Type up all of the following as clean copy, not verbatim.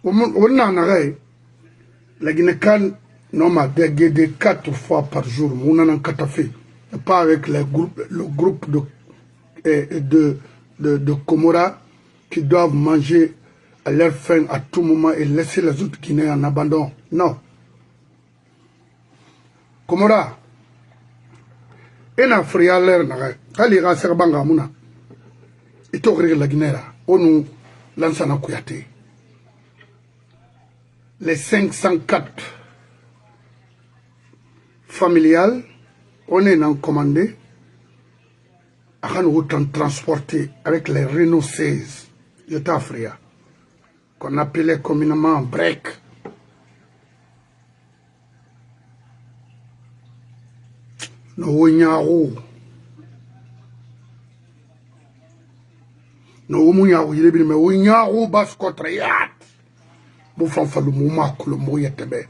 On a la Guinée-Can, non, m'a déguédé 4 fois par jour. On en a un catafé. Pas avec le groupe de Comora qui doivent manger à leur faim à tout moment et laisser les autres Guinéens en abandon. Non. Comora, ena fria l'air n'a kali ga serbanga muna. Ito la Guinée là. Onu Lansana Kouyaté. Les 504 familiales, on est en commandé, à nous transporter avec les Renault 16, j'étais à Fria, qu'on appelait communément break. Nous Ouignarou, il est bien, mais Ouignarou, basse contre Yat. Bouffant fallu mouma que le mot était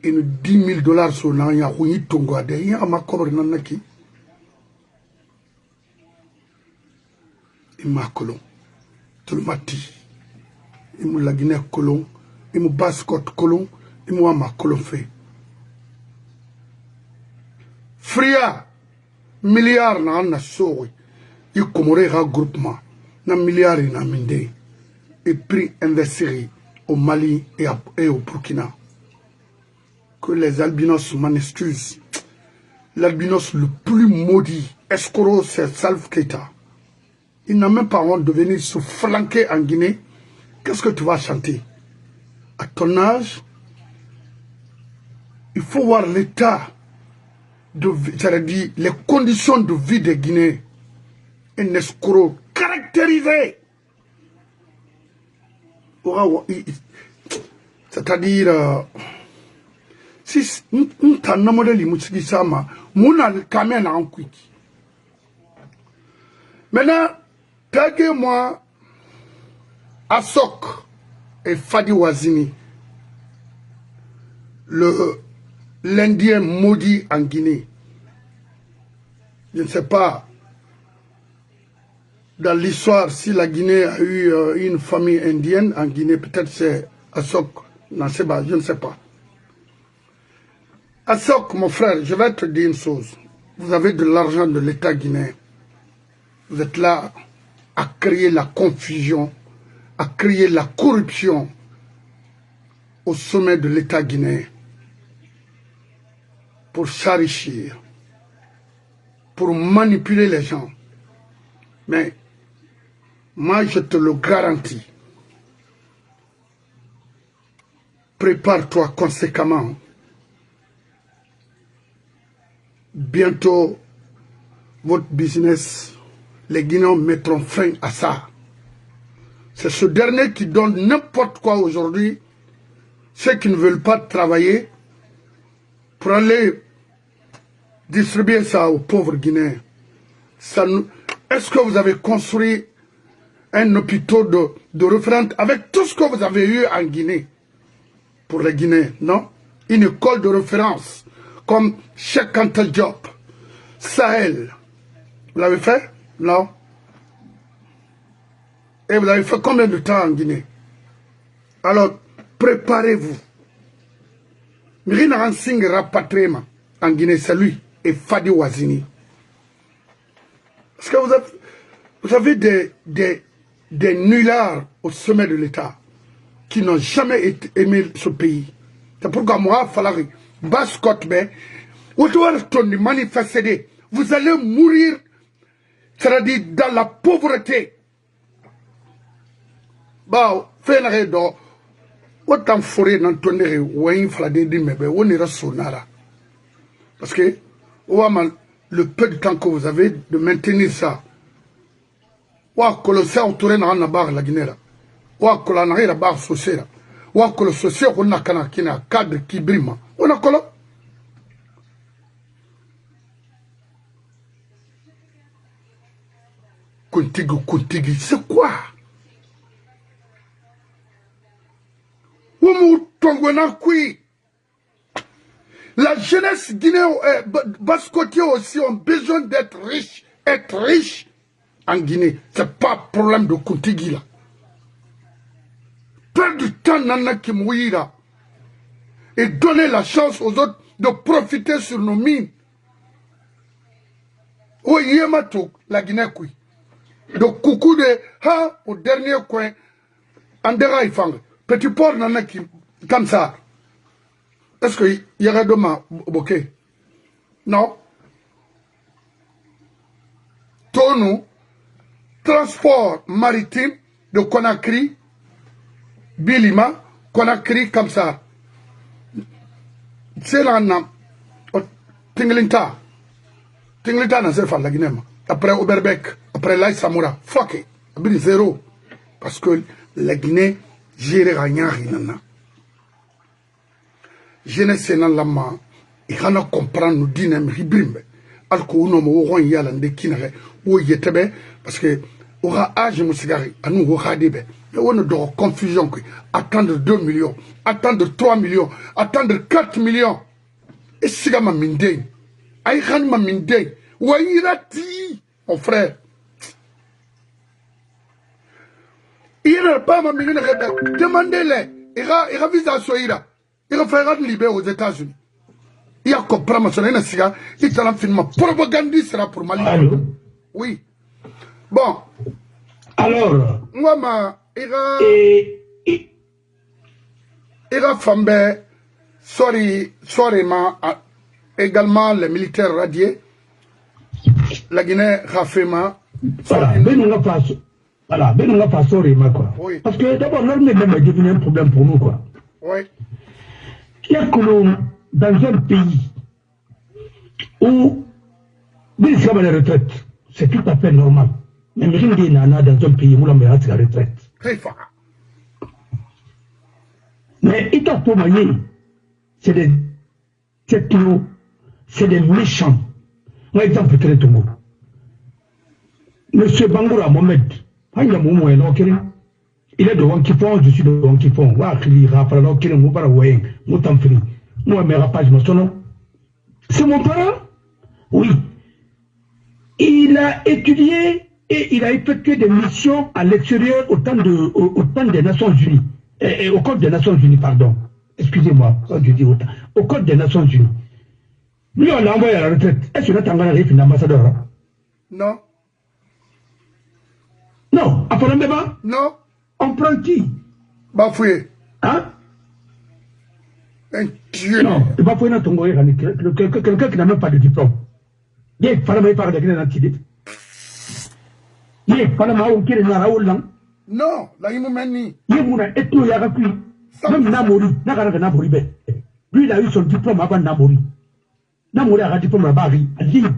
et nous $10,000 sur l'année, on y tonga de y a ma cobre nanaki. Il m'a colon, tout le matin. Il m'a la Guinée colon, il m'a bascotte colon, il m'a ma colon fait. Fria, milliard n'a sauvé. Il comoré un groupement, n'a milliard n'a mindé. Et prix investi au Mali et au Burkina. Que les albinos m'en excusent. L'albinos le plus maudit, escroc, c'est Salif Keita. Il n'a même pas honte de venir se flanquer en Guinée. Qu'est-ce que tu vas chanter? À ton âge, il faut voir l'état de vie, c'est-à-dire les conditions de vie des Guinéens. Un escroc caractérisé. C'est-à-dire, si nous t'en avons dit, nous avons quand même un quick. Maintenant, taguez-moi Assok et Fadi Wazini, l'Indien maudit en Guinée. Je ne sais pas, dans l'histoire, si la Guinée a eu une famille indienne en Guinée, peut-être c'est Assok, non, je ne sais pas. Assok, mon frère, je vais te dire une chose. Vous avez de l'argent de l'État guinéen. Vous êtes là à créer la confusion, à créer la corruption au sommet de l'État guinéen pour s'enrichir, pour manipuler les gens. Mais moi, je te le garantis. Prépare-toi conséquemment. Bientôt, votre business, les Guinéens mettront fin à ça. C'est ce dernier qui donne n'importe quoi aujourd'hui, ceux qui ne veulent pas travailler, pour aller distribuer ça aux pauvres Guinéens. Est-ce que vous avez construit un hôpital de référence avec tout ce que vous avez eu en Guinée pour les Guinéens? Non? Une école de référence comme Cheikh Anta Diop, Sahel. Vous l'avez fait? Non. Et vous avez fait combien de temps en Guinée? Alors, préparez-vous. Mirina Singh rapatriement en Guinée, c'est lui et Fadi Wazini. Parce que vous avez des nullards au sommet de l'État qui n'ont jamais aimé ce pays. C'est pourquoi moi, Falari, Basse-Côte, manifester, vous allez mourir, c'est-à-dire dans la pauvreté. Bah, fais do autant forêt dans ton nez, ou un fladé mais on ira sonara. Parce que, le peu de temps que vous avez de maintenir ça, wa kolosé autour na na bar la Guinée là, wa kolana la bar sociale là, wa kolo social on a kana kina cadre qui brima, on a kolo. Kontigi, c'est quoi? La jeunesse guinéenne, basse-côtier aussi ont besoin d'être riches. Être riche en Guinée, c'est pas problème de Kontigi là. Peu perdre du temps nana qui mouillira et donner la chance aux autres de profiter sur nos mines. Oh, Yemato, la Guinée, oui. Donc, coucou de, ha, au dernier coin, Andera Ifang, petit port nana qui, comme ça. Est-ce qu'il y aura demain, ok? Non. Tonou, transport maritime de Conakry, Bilima, Conakry, comme ça. C'est là, Tinglinta. Tinglinta n'a pas fait la Guinée. Après Oberbeck, après Laï Samoura, fuck it. Abri zéro. Parce que la Guinée, gère rien. Je ne sais pas lama. Il y a comprendre nous dire mais hibrimbe. Alko uno mo won yala de kinare wo yetebe parce que aura âge musigari anu wo khadebe. Mais on a de confusion attendre 2 millions, attendre 3 millions, attendre 4 millions. Et si ma minde, aïe ma minde, ou irati, mon frère. Il n'a pas ma mine, demandez-les, il a visa sur Ira, il a fait un libéré aux États-Unis. Il a compris ma sonne, il a fait un propagandiste pour Mali. Oui. Bon. Alors, moi, il a fait sorry, également les militaires radiés, la Guinée a fait ma. Voilà, Benunga pas sorry, quoi. Oui. Parce que d'abord, l'armée est devenu un problème pour nous, quoi. Oui. Il y a que l'on, dans un pays où, dès que la retraite, c'est tout à fait normal. Mais Mérindi Nana, dans un pays où l'on met la retraite. Mais il t'a pour manier, c'est des technos, c'est des méchants. Un exemple très tout beau. Monsieur Bangoura Mohamed, il est de Wankifon, je suis de Wankifon. Wakili, Raphaël, Okil, Moubara Wayne, Moutamfri. Moi, mes rapages, c'est mon parent? Oui. Il a étudié et il a effectué des missions à l'extérieur au temps des Nations Unies. Et au Code des Nations Unies, pardon. Excusez-moi, quand je dis autant. Au Code des Nations Unies. Lui, on l'a envoyé à la retraite. Est-ce que Natangana arrive un ambassadeur? Non. Non. Après le débat? Non. On prend qui? Bafoué. Hein? Un Dieu. Non. Bafoué n'a tombé quelqu'un qui n'a même pas de diplôme. Il y a pas de Guinée d'antidé. Il y a pas de Maou qui est dans la Hollande. Non, là, il m'a dit. Il y a un ethno Yagakui. Même Namori, Namori. Lui, il a eu son diplôme avant Namori. Namori a un diplôme à Bari, à Lille.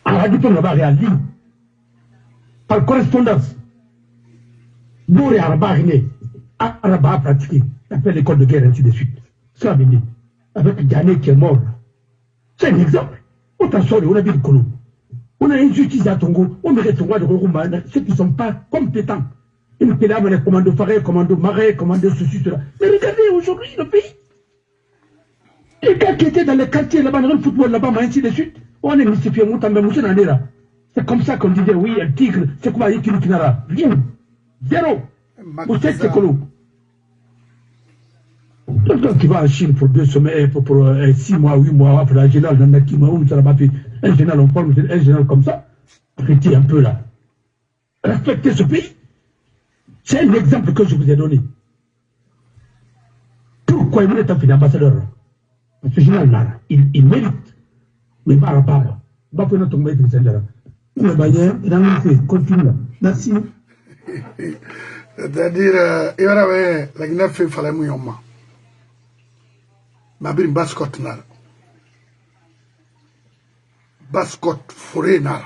Un diplôme à Bari, à Lille. Par correspondance. Bouré à Bari, à Rabat pratiqué. Il appelle l'école de guerre, ainsi de suite. Ça a venu. Avec Diané qui est mort. C'est un exemple. On t'en sort, on a vu le colon. On a une justice à Tongo, on mérite Tongo de Roruma, ceux qui ne sont pas compétents. Ils nous pèlent les commandos Faré, commandos Marais, commandos ceci, cela. Mais regardez aujourd'hui le pays. Les gars qui étaient dans les quartiers là-bas, dans le football là-bas, ainsi de suite, on est mystifié, c'est comme ça qu'on disait, oui, un tigre, c'est quoi, il Kinara. Rien. Zéro. Vous savez c'est quoi? Quelqu'un qui va en Chine pour 2 semaines, pour 6 mois, 8 mois, après la générale, dans un général, on parle un général comme ça, arrêtez un peu là. Respectez ce pays. C'est un exemple que je vous ai donné. Pourquoi il est un ambassadeur? Parce que général Nara, il mérite. Mais par rapport, il va pas tomber avec le là. Mais il a continue. Merci. C'est-à-dire, il y avait la Guinée fait fallait mouillement. Ma bine bascotte nara. Bascotte forêt nara.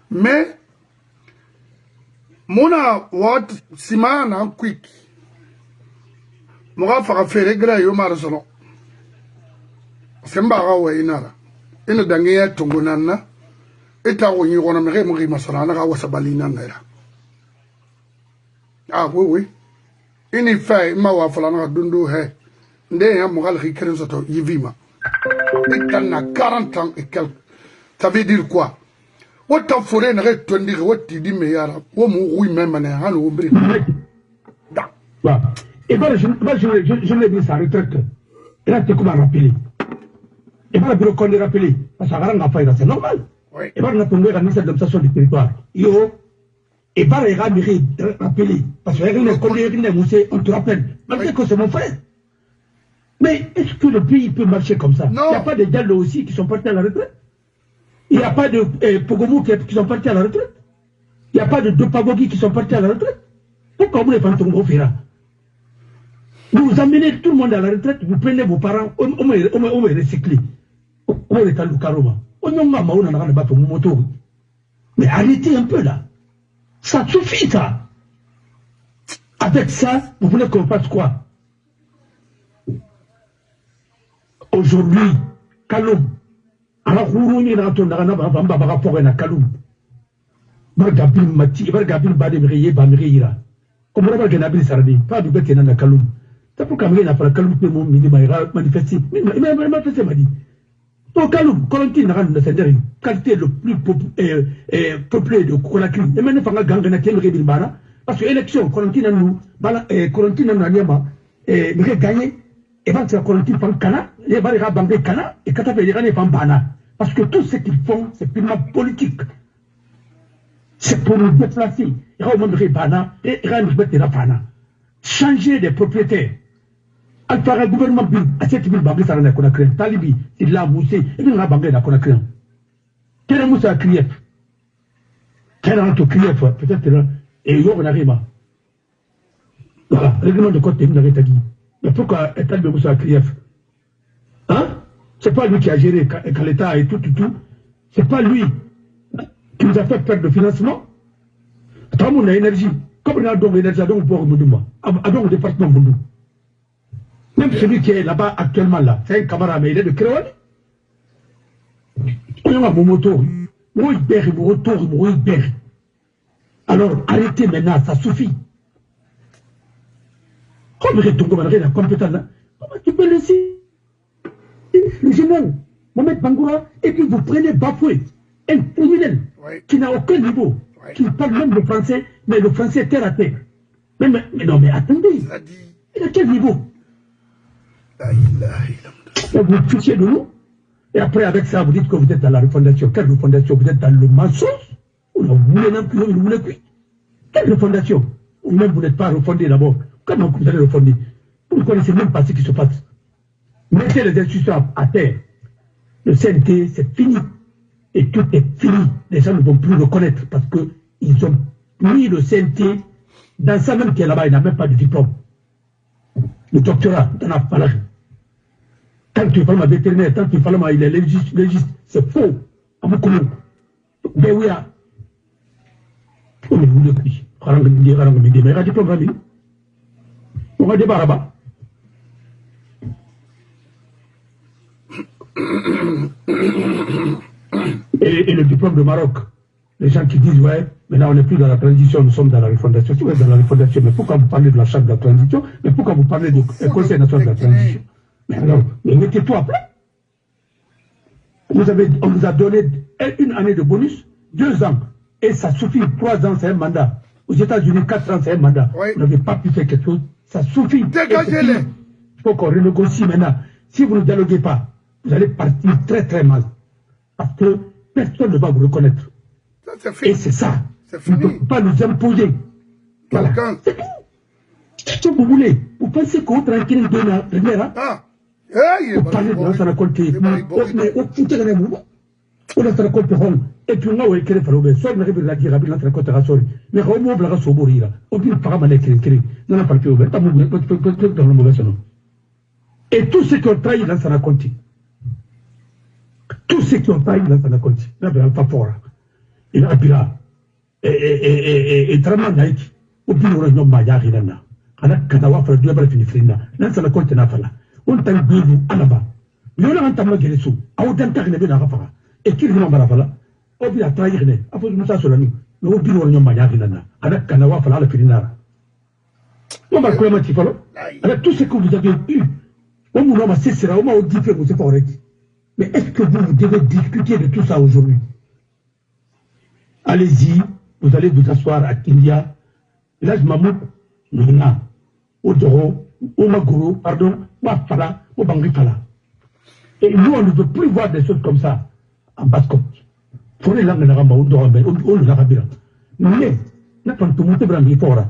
Mais, mona wat simana en quick. Moga fara fere gra yo marasono. Semba gawa inara. Ina dangiya tungunana. Eta wonyi wona mege mugi masana na gawa sabalina nara. Ah oui. Ini fait ma wa falana dundu he ndé ya mogal khikren soto yivima. Et t'en as 40 ans et quelques. Ça veut dire quoi? Autant forêt n'aurait pas dit que tu dis meilleur. Ou oui même en un ou bris. Et bien je l'ai dit sa retraite. Et là tu comment rappeler. Et bien le bureau qu'on est rappelé parce que ça va pas c'est normal. Et bien on a tombé dans l'administration du territoire. Yo. Et bien les gars me rappeler parce que les collègues on te rappelle. Malgré que c'est mon frère. Mais est-ce que le pays peut marcher comme ça? Non. Il n'y a pas de Diallo aussi qui sont partis à la retraite. Il n'y a pas de Pogomou qui sont partis à la retraite. Il n'y a pas de Pagogi qui sont partis à la retraite. Pourquoi vous ne faites pas un gros faire? Vous amenez tout le monde à la retraite, vous prenez vos parents, on me recycler. On me recycler le caroma. Mais arrêtez un peu là. Ça suffit ça. Avec ça, vous voulez qu'on fasse quoi? Aujourd'hui, Kaloum. Alors, vous avez un Kaloum. Bargabin Mati, Bargabin Bademriye, Bamriira. Comme on va gagner Sardi, pas de bête dans Kaloum. C'est pourquoi il a fait Kaloum pour manifester. Mais manifester m'a dit. Pour Kaloum, Colantine n'a pas de qualité le plus peuplé de Conakry. Et maintenant, il faut que nous gagnions Bilbana. Parce que l'élection, Colantine nous, Colantine nous a gagné. Et bien, c'est Colantine fan Kana, les Barira Bangé Kana, et Katapé fan Bana. Parce que tout ce qu'ils font, c'est purement politique. C'est pour nous déplacer. Changer des propriétaires. Alpha gouvernement bin, à cette ville Bangé Sarana Conakry, Talibi, il l'a moussé, et il l'a Bangé na Conakry. Quel est Moussa Krief? Quel est notre Krief? Peut-être, et Yor Narima. Voilà, règlement de côté, il n'avait pas dit. Mais pourquoi est-elle de Moussa Krief? Hein? C'est pas lui qui a géré Kaleta et tout. C'est pas lui qui nous a fait perdre le financement. Tant on a énergie. Comme on a donc l'énergie, à donc pour Moudouma. À donc le département Moudou. Même celui qui est là-bas actuellement là, c'est un camarade, mais il est de Créole. On a mon moto. Alors arrêtez maintenant, ça suffit. Comme la compétence, comment tu peux laisser le général Mohamed Bangoura et puis vous prenez Bafoué, un criminel qui n'a aucun niveau, qui parle même le français, mais le français terre à terre. Mais non, mais attendez, il a quel niveau? Vous fichez de nous, et après avec ça vous dites que vous êtes dans la refondation. Quelle refondation? Vous êtes dans le mensonge? Vous voulez même plus, vous voulez plus. Quelle refondation? Ou même vous n'êtes pas refondé d'abord. Comment vous allez refonder? Vous ne connaissez même pas ce qui se passe. Mettez les institutions à terre. Le CNT, c'est fini. Et tout est fini. Les gens ne vont plus le connaître parce qu'ils ont mis le CNT dans ça même qui est là-bas, il n'a même pas de diplôme. Le doctorat, il n'en a pas là. Tant qu'il parle ma vétérinaire, tant qu'il parle ma il est légiste, c'est faux. À mon commun. Mais oui, on est vous le crie. Mais il y a diplôme, on va débarrasser là-bas. Et le diplôme de Maroc, les gens qui disent, ouais, maintenant on n'est plus dans la transition, nous sommes dans la refondation. Si vous êtes dans la refondation, mais pourquoi vous parlez de la charte de la transition? Mais pourquoi vous parlez du Conseil national de la transition? Mais alors, mettez-toi à plat. On vous a donné une année de bonus, 2 ans, et ça suffit. 3 ans, c'est un mandat. Aux États-Unis, 4 ans, c'est un mandat. Oui. Vous n'avez pas pu faire quelque chose, ça suffit. Dégagez-les. Il faut qu'on renégocie maintenant. Si vous ne dialoguez pas, vous allez partir très très mal. Parce que personne ne va vous reconnaître. Ça, et c'est ça. Vous ne pouvez pas nous imposer. Voilà. C'est tout. C'est ce que vous voulez. Vous pensez qu'on tranquille de la guerre? Vous parlez de l'ancien raconté. On a raconté Hong. Et puis on a écrit par le soit on arrive à la dire à l'ancien raconté Rassori. Mais Romo Blaga Soborira. On dit pas mal écrit. Non, pas plus ouvert. Pas dans le mauvais nom. Et tous ceux qui ont trahi l'ancien raconté. Tous ceux qui ont trahi l'ancien raconté. Là, il n'y a pas fort. Il a pira. Et Traman Naïki. Au bureau de Nom Mayari Nana. Ana Kanawa for the Double Finifrina. L'ancien raconté Nafala. On t'a dit Anaba. Yola Antama Geresu. A autant de Rafa. Et qui vient en Barafala? Au bureau de Trahi. A fait une sur la nuit. Au bureau de Nom Mayari Nana. Ana Kanawa for la Finina. On va quoi, Matifalo? Avec tout ce que vous avez eu. On vous a cessé, on m'a dit que vous êtes correct. Mais est-ce que vous devez discuter de tout ça aujourd'hui? Allez-y, vous allez vous asseoir à Kindia. Et là, je m'amoute, Nina, Odoro, Omagoro, pardon, Wafala, Obangifala. Et nous, on ne veut plus voir des choses comme ça en basse-côte. Il faut les langues de l'Aramba, on le l'Arabie. Mais, n'a pas tout le monde qui fort.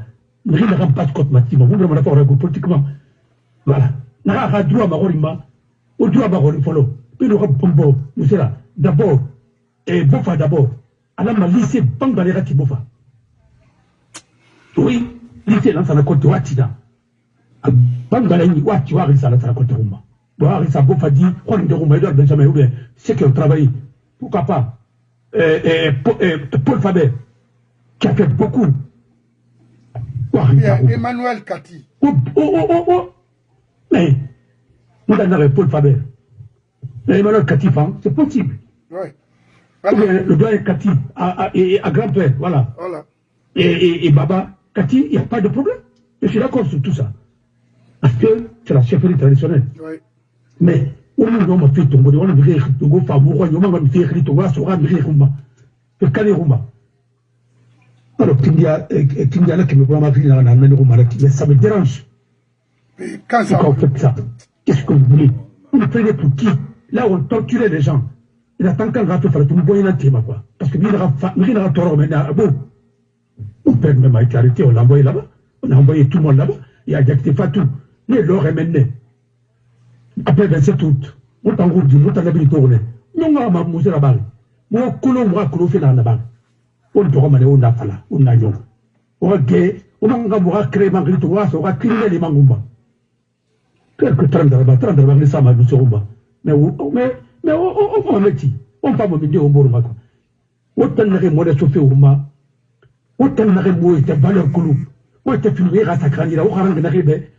Mais il n'y a pas de basse-côte, Matima, vous ne fort politiquement. Voilà. N'a pas droit à Marorima, au droit à Marorifolo. Puis le Pombo, nous c'est là. D'abord, et Bofa d'abord. Alors, ma lycée, Bangalera Tibofa. Oui, lycée, là, ça n'a côté Watida. Bangaleni, Watiwa, ça n'a côté Ruma. Bon, ça Bofa dit, on est de Ruma, Edouard Benjamin, ou bien, c'est qui ont travaillé. Pourquoi pas Paul Faber, qui a fait beaucoup. Emmanuel Kati. Mais, nous avons Paul Faber. Emmanuel Kati, c'est possible. Oui. Le doyen Kati, à grand-père, voilà. Et Baba, Kati, il n'y a pas de problème. Je suis d'accord sur tout ça. Parce que c'est la chefferie traditionnelle. Oui. Mais, on nous a fait tomber, on a fait tomber, on a fait tomber, on a fait tomber, le Kaléruma. Alors, Kindia là qui me voit ma vie dans la Rumba, mais ça me dérange. Pourquoi vous faites ça? Qu'est-ce que vous voulez? Vous me prenez pour qui? Là, on torturait les gens. Il attend qu'un gâteau fasse tout le monde un thème, quoi. Parce que il y a un taureau maintenant. Bon, mon père même a été arrêté, on l'a envoyé là-bas. On a envoyé tout le monde là-bas. Il y a Diakité Fatou. Mais l'or est maintenant. Après 27 août, on t'en roule, on t'en a bien tourné. Non, on m'a moussé la balle. Moi, Koulou fait dans la balle. On doit m'aller au Nafala, au Nayon. On va créer, on va créer Mangrito, on va créer les Mangumba. Quelque 30 d'arabes, ça m'a dit sur Rumba. Mais on va mettre, on va me dire au Bourma. Autant de moi de chauffer au Rumba, autant de moi de valeur Koulou, on était filmé à sa crâne, on a arrivé,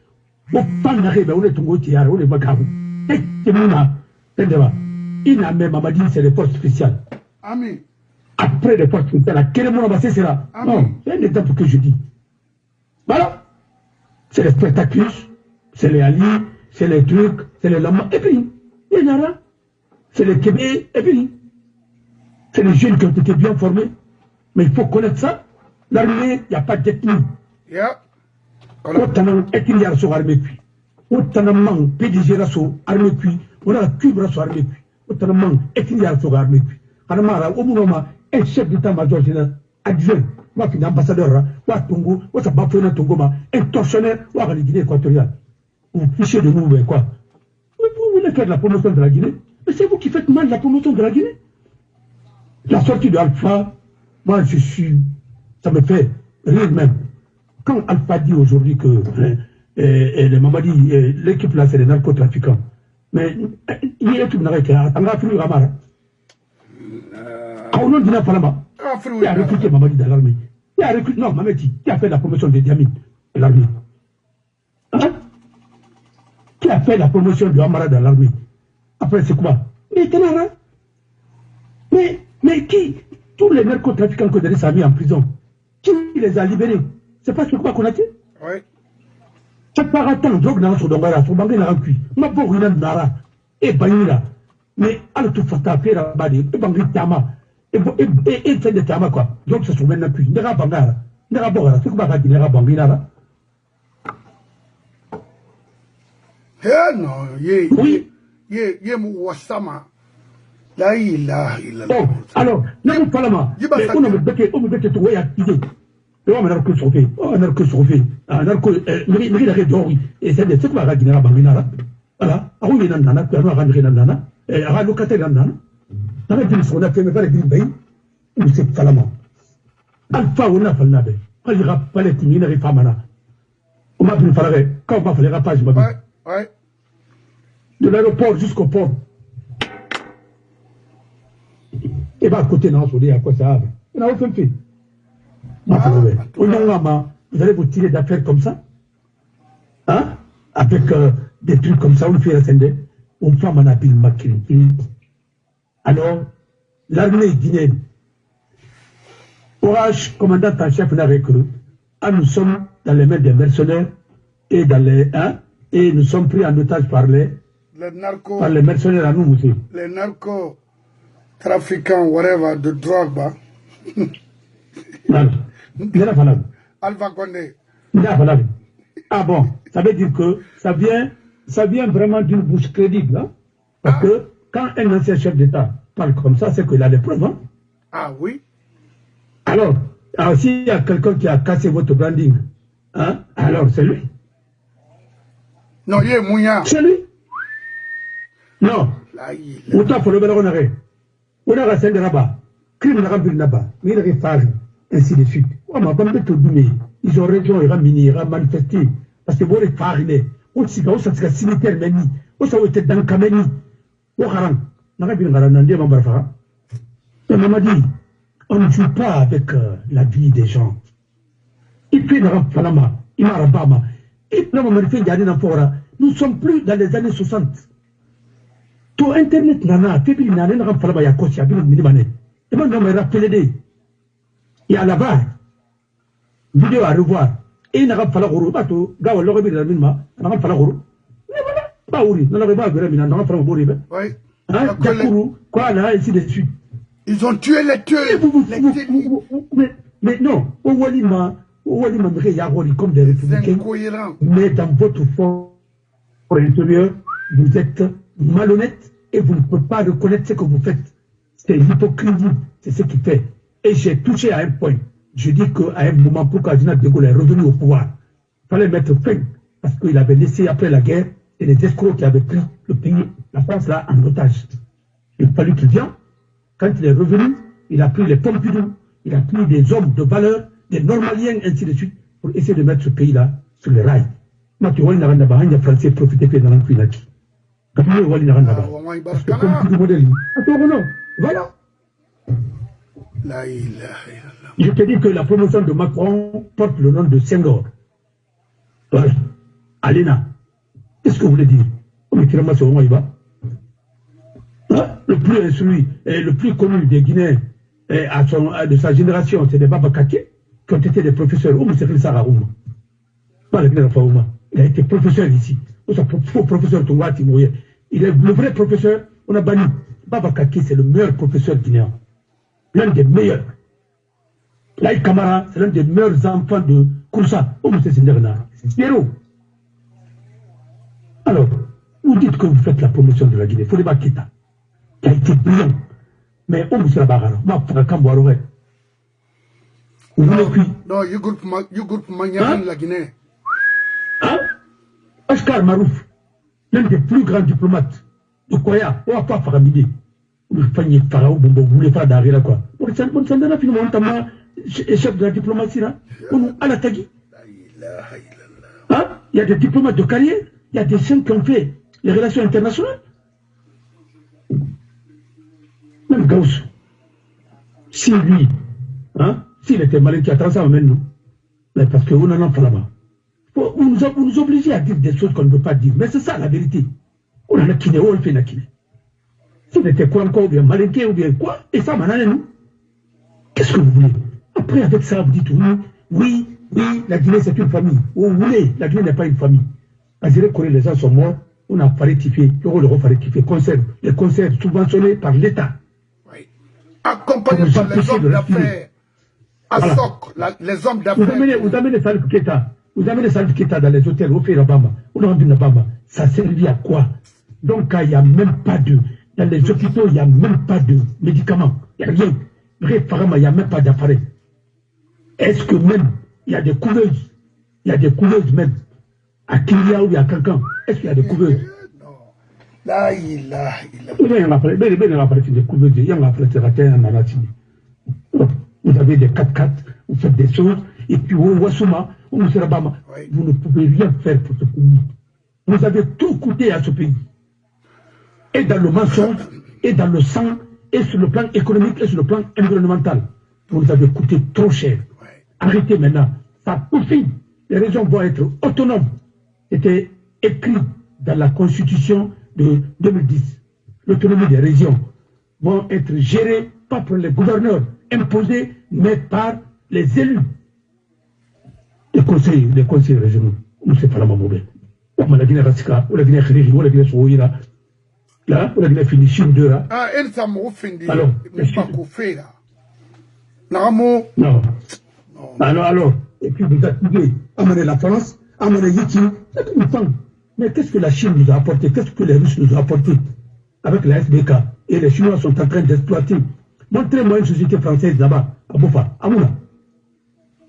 on arrivé, on est au Tiara, on est Macabou. Et c'est Mouna, il n'a même pas dit c'est les forces spéciales. Amen. Après les forces spéciales, à quel moment on va cesser là? Non, c'est un exemple que je dis. Voilà. C'est les spectacles, c'est les Ali, c'est les trucs, c'est les lamas, et puis, il y en a là. C'est les Québec, et puis, c'est les jeunes qui ont été bien formés. Mais il faut connaître ça. L'armée, il n'y a pas d'ethnie. Yeah. Autant d'ethnie sur l'armée, puis. Autant de manque, PDG sur l'armée, puis. On a la Cuba sur l'armée, puis. Autant de manque, ethnie sur l'armée, puis. Alors, au moment un chef d'état-major général adjoint, ou un ambassadeur, ou un Tongo, ou un bafoué Tongo, un tortionnaire, ou un Guinée équatoriale. Vous fichez de nous, quoi. Mais vous voulez faire de la promotion de la Guinée? Mais c'est vous qui faites mal la promotion de la Guinée. La sortie de Alpha, moi je suis, ça me fait rire même. Quand Alpha dit aujourd'hui que les Mamadi, l'équipe là c'est les narcotrafiquants, mais il y a tout le monde en Afrique, Ramara. Quand on dit Napalama, il a recruté Mamadi dans l'armée. Il a recruté, non, Mamadi, qui a fait la promotion des diamines de l'armée. Hein? Qui a fait la promotion de Amara dans l'armée? Après, c'est quoi? Mais Tenara. Mais qui? Tous les narcotrafiquants que Denis a mis en prison, qui les a libérés? C'est pas ce qu'on a dit? Oui. Chaque part attend, drogue dans son dongara, son banque n'a cuit. Ma pauvre Nara, et Banira. Mais à la tout fata, faire la badi, et Bangui Tama, et fait de Tama quoi. Donc ça se souvient n'a plus. Nera Bangara, Nera Bogara, c'est quoi qui Nera Banginara? Eh non, ye Mouassama. La ilaha illallah. Bon, alors, non, pas la main. On me bête tout, ouais, activé. Et on a que sauvé. On a que sauvé. On a que. Mais il a rédoré. Et c'est quoi la Guinée Banginara? Voilà. Ah oui, il y a un nana, puis on a rentré dans nana. Et on a locataire dans nana. On a dit ce qu'on a fait, mais pas les Guinée. Mais c'est pas la main. Alpha, on a fait le nabe. On ira pas les Guinée, les femmes. On m'a pris le falare. Quand on m'a fait les rapages, ma vie. Ouais. De l'aéroport jusqu'au port. Et bien à côté, non, on dit à quoi ça va. On n'a aucun fait. Vous allez vous tirer d'affaires comme ça? Hein? Avec des trucs comme ça, on fait ascender. On fait un appel maquillé. Alors, l'armée guinéenne, Orage, commandant en chef, n'a recruté. Nous sommes dans les mains des mercenaires et dans les. Hein? Et nous sommes pris en otage par les mercenaires à nous aussi. Les narcotrafiquants, whatever, de drogue, bah. Alpha Condé. Ah bon, ça veut dire que ça vient vraiment d'une bouche crédible. Hein? Parce que quand un ancien chef d'État parle comme ça, c'est qu'il a des preuves. Hein? Ah oui. Alors s'il y a quelqu'un qui a cassé votre branding, hein? Alors c'est lui. Non, il est mouillard. C'est lui. Non. Autant pour le bel honoré. On a rassemblé de là-bas. Crime n'a pas là-bas. Mais il a fait ainsi de suite. Ils ont raison, ils ont mini, ils ont manifesté. Parce que vous les farines, aussi, vous savez, cimetière, vous savez, dans le Kameni, vous savez, maman dit, on ne joue pas avec la vie des gens. Il fait un Falama, il m'a rabama. Et nous ne sommes plus dans les années 60. Tout Internet, nana, tu peux n'aller dans Falama, il y a quoi, il y a bien une minimane. Et moi, je me rappelle, il y a là-bas, vidéo à revoir. Et il n'a pas fallu que bateau, gawa l'oreille de la minima, n'a pas fallu que. Mais voilà, pas ouri, n'a pas fallu que n'a pas fallu que ouri. Oui. Hein, Jakuru, quoi là, ainsi de suite. Ils ont tué les tueurs. Mais non, au Walima, comme des républicains. Mais dans votre fort intérieur, vous êtes malhonnête et vous ne pouvez pas reconnaître ce que vous faites. C'est l'hypocrisie, c'est ce qui fait. Et j'ai touché à un point. Je dis qu'à un moment, pour Kardinal de Gaulle est revenu au pouvoir, il fallait mettre fin, parce qu'il avait laissé après la guerre, et les escrocs qui avaient pris le pays, la France là, en otage. Il fallut qu'il vienne. Quand il est revenu, il a pris les Pompidou, il a pris des hommes de valeur, des normaliens, ainsi de suite, pour essayer de mettre ce pays-là sur les rails. Moi, tu vois, il n'y a rien d'abord, il y a Français profiter de l'encuinaki. Parce que Pompidou modèle, voilà. Je te dis que la promotion de Macron porte le nom de Senghor. Voilà. Alena. Qu'est-ce que vous voulez dire? Le plus instruit et le plus connu des Guinéens de sa génération, c'est des Baba Kake, qui ont été des professeurs. Il a été professeur ici. Faux professeur Tungwati Mouye. Il est le vrai professeur, on a banni. Baba Kake, c'est le meilleur professeur guinéen. L'un des meilleurs. Laï Kamara, c'est l'un des meilleurs enfants de Koussa. C'est héros. Alors, vous dites que vous faites la promotion de la Guinée. Il faut les Bakita, qui a été brillant. Mais on vous sera barré. Moi, je vais non, you groupe Magnan la Guinée. Hein? Oscar Marouf, l'un des plus grands diplomates de Koya, on va pas faire midi. Vous voulez faire d'arrière quoi. On s'en finalement, notamment, chef de la diplomatie là. On a la tagui. Hein? Il y a des diplomates de carrière, il y a des gens qui ont fait les relations internationales. Même Gauss, si lui, hein, s'il était malin qui attend ça, amène-nous. Mais parce que vous n'en avez pas là-bas. Vous nous obligez à dire des choses qu'on ne peut pas dire. Mais c'est ça la vérité. On a kiné, on fait la kiné. Si on était quoi encore, ou bien malinqué, ou bien quoi, et ça, maintenant, nous. Qu'est-ce que vous voulez? Après, avec ça, vous dites oui, la Guinée, c'est une famille. Vous voulez, la Guinée n'est pas une famille. À dire que les gens sont morts, on a rectifié, le rectifié, les conserves subventionnés par l'État. Oui. Accompagnés par les hommes d'affaires. Voilà. Les hommes d'affaires. Vous amenez Salif Keita. Vous amenez Salif Keita dans les hôtels, au Férabama, au Nabama. Ça servait à quoi? Donc, il n'y a même pas de. Dans les hôpitaux, il n'y a même pas de médicaments. Il n'y a rien. Il n'y a même pas d'appareil. Est-ce que même, il y a des couveuses? Il y a des couveuses même. À Kyria ou à Cancan, est-ce qu'il y a des couveuses? Non. Là, il a. Vous avez des 4x4, vous faites des choses, et puis vous ne pouvez rien faire pour ce pays. Vous avez tout coûté à ce pays. Et dans le mensonge, et dans le sang, et sur le plan économique, et sur le plan environnemental. Vous nous avez coûté trop cher. Arrêtez maintenant. Ça suffit. Les régions vont être autonomes. C'était écrit dans la constitution de 2010. L'autonomie des régions vont être gérées pas par les gouverneurs imposés, mais par les élus. Les conseils régionaux. On ne sait pas la mamoube. On a Guinée Rassika, on a Guinée Khérigi, on a Guinée Souira. Là, on a Guinée Finition de là. Ah, elle s'est moufindi. Alors, il n'est pas coupé là. Namo. Non. Alors, et puis vous pouvez amener la France, amener YouTube, c'est une femme. Mais qu'est-ce que la Chine nous a apporté? Qu'est-ce que les Russes nous ont apporté avec la SBK? Et les Chinois sont en train d'exploiter. Montrez-moi une société française là-bas, à Bofa, à Mouna.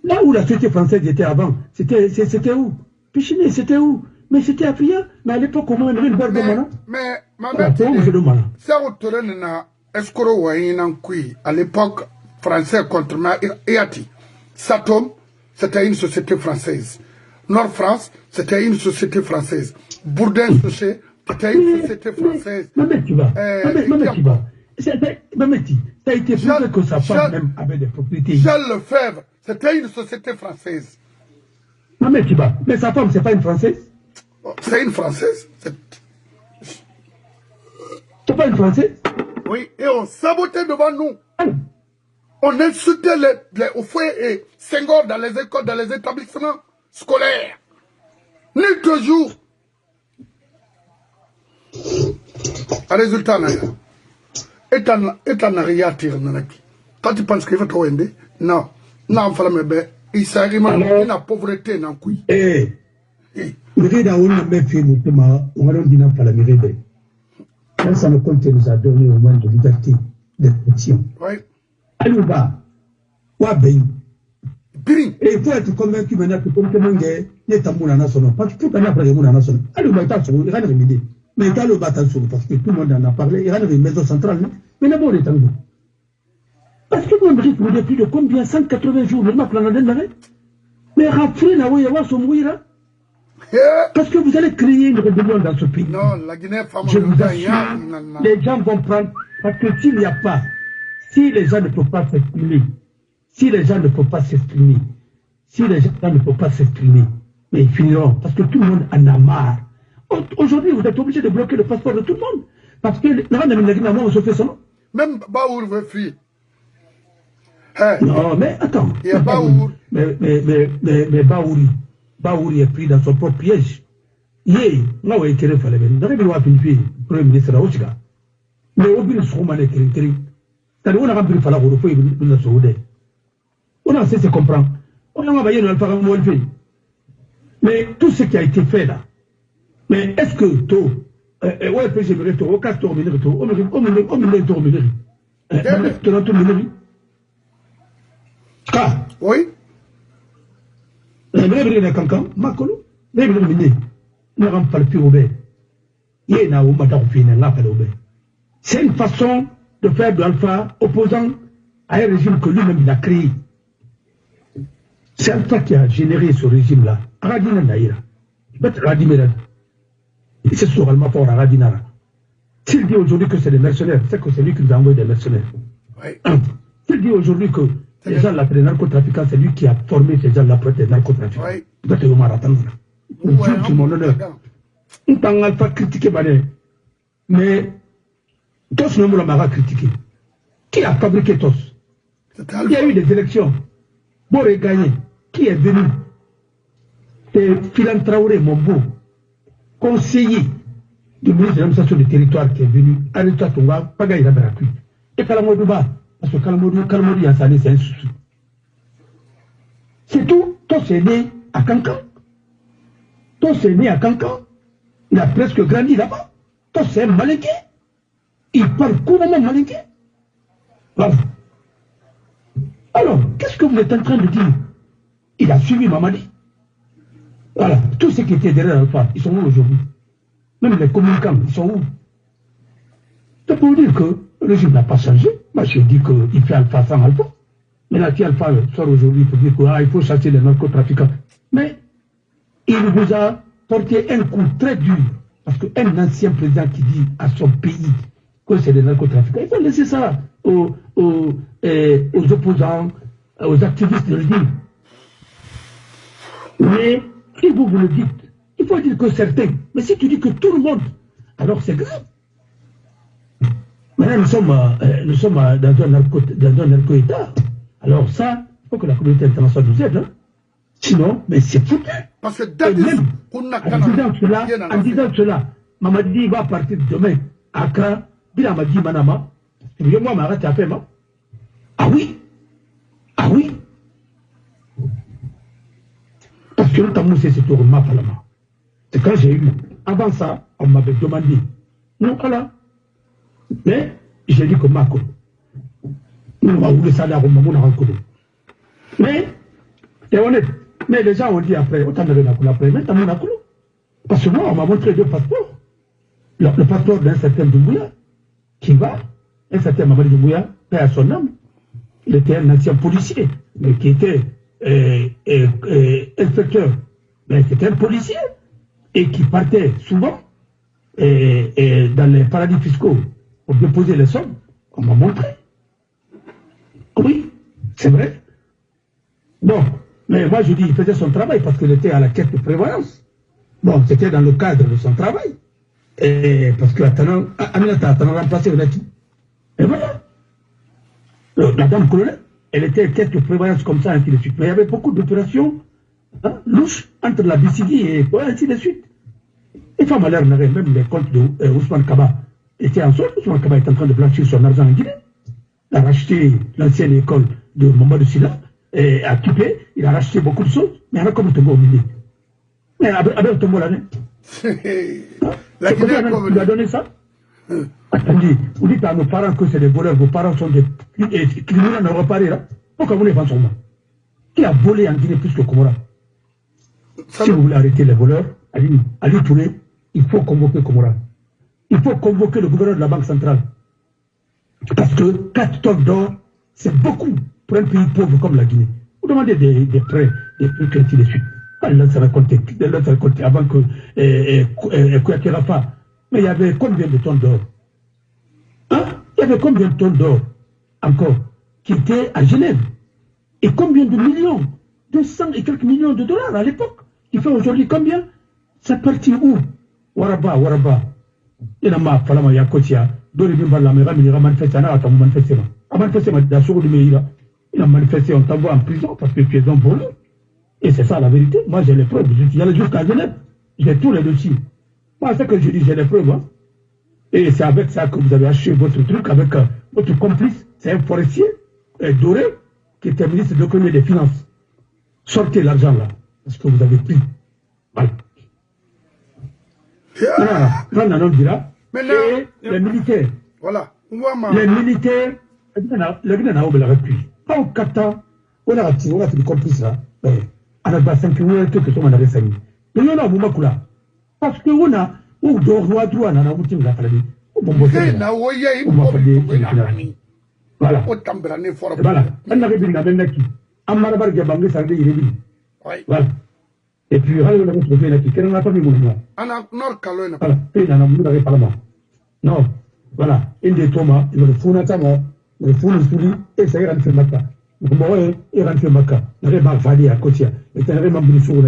Là où la société française était avant, c'était où? Pichiné, c'était où? Mais c'était à Fia. Mais à l'époque, comment on avait une barre de Mana? Mais, ma mère, c'est au terrain escroc Waïnan Kui, à l'époque, français contre Eati. Satom, c'était une société française. Nord-France, c'était une société française. Bourdin, c'était une société française. Mamet, tu vas. Ça a été prouvé que sa femme même avait des propriétés. Charles Lefebvre, c'était une société française. Mamet, tu vas. Mais sa femme, c'est pas une française? C'est une française. C'est pas une française? Oui, et on sabotait devant nous. On insultait les Oufoué et Senghor dans les écoles, dans les établissements scolaires. Nuit de jour. Un résultat, et rien tire. Quand tu penses qu'il va te wender, non. Non, il s'agit de la pauvreté. Eh, ça ne compte nous a donné au moins de liberté d'expression. Oui. Alouba, Waben. Et il faut être convaincu maintenant que comme tout le monde est Tamoula national. Parce que tout le monde est Tamoula national. Alouba est sur il y a une idée. Mais Alouba est sur parce que tout le monde en a parlé. Il y a une maison centrale. Mais d'abord, il est Tamoula. Parce que vous me dites plus de combien 180 jours, le map l'année dernière. Mais Rafri, là où il y a son mouillera. Parce que vous allez créer une rébellion dans ce pays. Non, la Guinée, je vous assure, les gens vont prendre. Parce que s'il n'y a pas, si les gens ne peuvent pas s'exprimer, mais ils finiront. Parce que tout le monde en a marre. Aujourd'hui, vous êtes obligé de bloquer le passeport de tout le monde. Parce que la Guinée, on se fait ça. Même Baour veut fuir. Non, mais attends. Il y a Baour. Mais Baouri est pris dans son propre piège. Yé, là où il est fallait venir. Dans les bureaux à Philippe, Premier ministre à Osika. Mais au bout de ce roman, il est terrible. C'est-à-dire, on a rempli le falloir au repos et nous a sauvés. On a cessé de comprendre. On a envoyé dans le parent Wolfe. Mais tout ce qui a été fait là, mais est-ce que tout, ouais, puis j'aimerais tout, au cas où on mérite tout, on mérite tout, on mérite. Ah, oui. C'est une façon de faire de Alpha opposant à un régime que lui-même il a créé. C'est Alpha qui a généré ce régime-là. Aradina Naïra. C'est sur Alma fort Aradinara. S'il dit aujourd'hui que c'est des mercenaires, c'est que c'est lui qui nous a envoyé des mercenaires. S'il dit aujourd'hui que les gens là, les narcotrafiquants, c'est lui qui a formé ces gens là pour être des narcotrafiquants. Il va te marathon. C'est mon honneur. On t'a Alpha critiqué, mais tous ne m'ont critiqué. Qui a fabriqué tous? Il y a eu des élections. Boré gagné. Qui est venu? C'est Filan Traoré, mon beau conseiller du ministre de l'administration du territoire qui est venu. Arrête-toi, ton gars, pas gagné la Barakui. Et Kalamodou Ba. Parce que Kalamodou Yassani, c'est un souci. C'est tout. Toi, c'est né à Cancan. Il a presque grandi là-bas. Toi, c'est un malinqué. Il parle couramment malinqué. Voilà. Alors, qu'est-ce que vous êtes en train de dire? Il a suivi Mamadi. Voilà. Tous ceux qui étaient derrière Alpha, ils sont où aujourd'hui? Même les communicants, ils sont où? C'est pour dire que le régime n'a pas changé. Moi, je dis qu'il fait Alpha sans Alpha. Mais là, si Alpha sort aujourd'hui pour dire qu'il faut chasser les narcotrafiquants. Mais il vous a porté un coup très dur. Parce qu'un ancien président qui dit à son pays que c'est des narcotrafiquants, il faut laisser ça aux opposants, aux activistes de le dire. Mais si vous le dites, il faut dire que certains. Mais si tu dis que tout le monde, alors c'est grave. Maintenant, nous sommes dans un narco-État. Alors ça, il faut que la communauté internationale nous aide. Hein. Sinon, mais c'est foutu. Parce que en disant cela, Mamadi va partir demain à Accra, Bilamadi Manama. Moi, Mara, tu as fait, non? Ah oui. Ah oui. Parce que notamment, c'est ce tournement parlement. C'est quand j'ai eu. Avant ça, on m'avait demandé. Non, voilà. Mais j'ai dit que Mako. Nous avons voulu salaire au moment où on a rencontré. Mais, c'est honnête. Mais les gens ont dit après, autant de la couleur après, mais t'as mon acolo. Parce que moi, on m'a montré 2 passeports. Le passeport d'un certain Doumbouya, qui va, un certain Mamadi Doumbouya, paix à son âme. Il était un ancien policier, mais qui était inspecteur. Mais c'était un policier, et qui partait souvent dans les paradis fiscaux pour déposer les sommes. On m'a montré. Oui, c'est vrai. Bon, mais moi je dis, il faisait son travail parce qu'il était à la quête de prévoyance. Bon, c'était dans le cadre de son travail. Et parce que Aminata a remplacé Renati. Et voilà. La dame colonel, elle était à quête de prévoyance comme ça, ainsi de suite. Mais il y avait beaucoup d'opérations louches entre la BCD et ainsi de suite. Et femme à l'air n'avait même les comptes de Ousmane Kaba étaient en sorte. Ousmane Kaba est en train de blanchir son argent en Guinée. Il a racheté l'ancienne école de Mamadou Silla. Et à Tupé, il a racheté beaucoup de choses, mais il y en a comme Tombo au milieu. Mais avec Tombo l'année. La Guinée, il lui a donné ça. Attendez, vous dites à nos parents que c'est des voleurs, vos parents sont des criminels, on va parler là. Pourquoi vous les pensez moi? Qui a volé en Guinée plus que Komora? Si vous voulez arrêter les voleurs, allez tourner, il faut convoquer Komora. Il faut convoquer le gouverneur de la Banque centrale. Parce que 4 tonnes d'or, c'est beaucoup pour un pays pauvre comme la Guinée. Vous demandez des prêts, des trucs ainsi de suite. Là, ça va compter avant que Kouyaté Rafa. Mais il y avait combien de tonnes d'or? Hein? Il y avait combien de tonnes d'or encore qui étaient à Genève? Et combien de millions? 200 et quelques millions de dollars à l'époque. Il fait aujourd'hui combien? Ça partit où? Waraba. Il y a ma falama yakotia. Dori bimba la mera minira manifester na ata manifester. A manifester ma da suru de meira. Il a manifesté, on t'envoie en prison parce que tu es un voleur. Et c'est ça la vérité. Moi j'ai les preuves. J'allais jusqu'à Genève. J'ai tous les dossiers. Moi c'est que je dis, j'ai les preuves. Hein. Et c'est avec ça que vous avez acheté votre truc avec votre complice. C'est un forestier doré qui était ministre de l'économie et des finances. Sortez l'argent là. Parce que vous avez pris. Voilà. Maintenant, les militaires. Voilà. Les militaires, le Guinée n'a pas pu. En 4 ans, on a fait des complices là. On a fait 5 ans que tout le monde avait saigné. Mais il y en a beaucoup là. Parce que on a, ou dehors, on a droit, on a un outil de la famille. On va faire des. Voilà. Voilà. On a fait des gens. On a fait des gens. Voilà. Et puis, on a trouvé là qui n'a pas vu mon nom. Voilà. Et il en a vu parlement. Non. Voilà. Il des Thomas, il me fout un tamo, il me fout le souris, et ça y est, il fait Maka. Il rentre Maka. Il a Fadi à Kotia. Et il a même sur on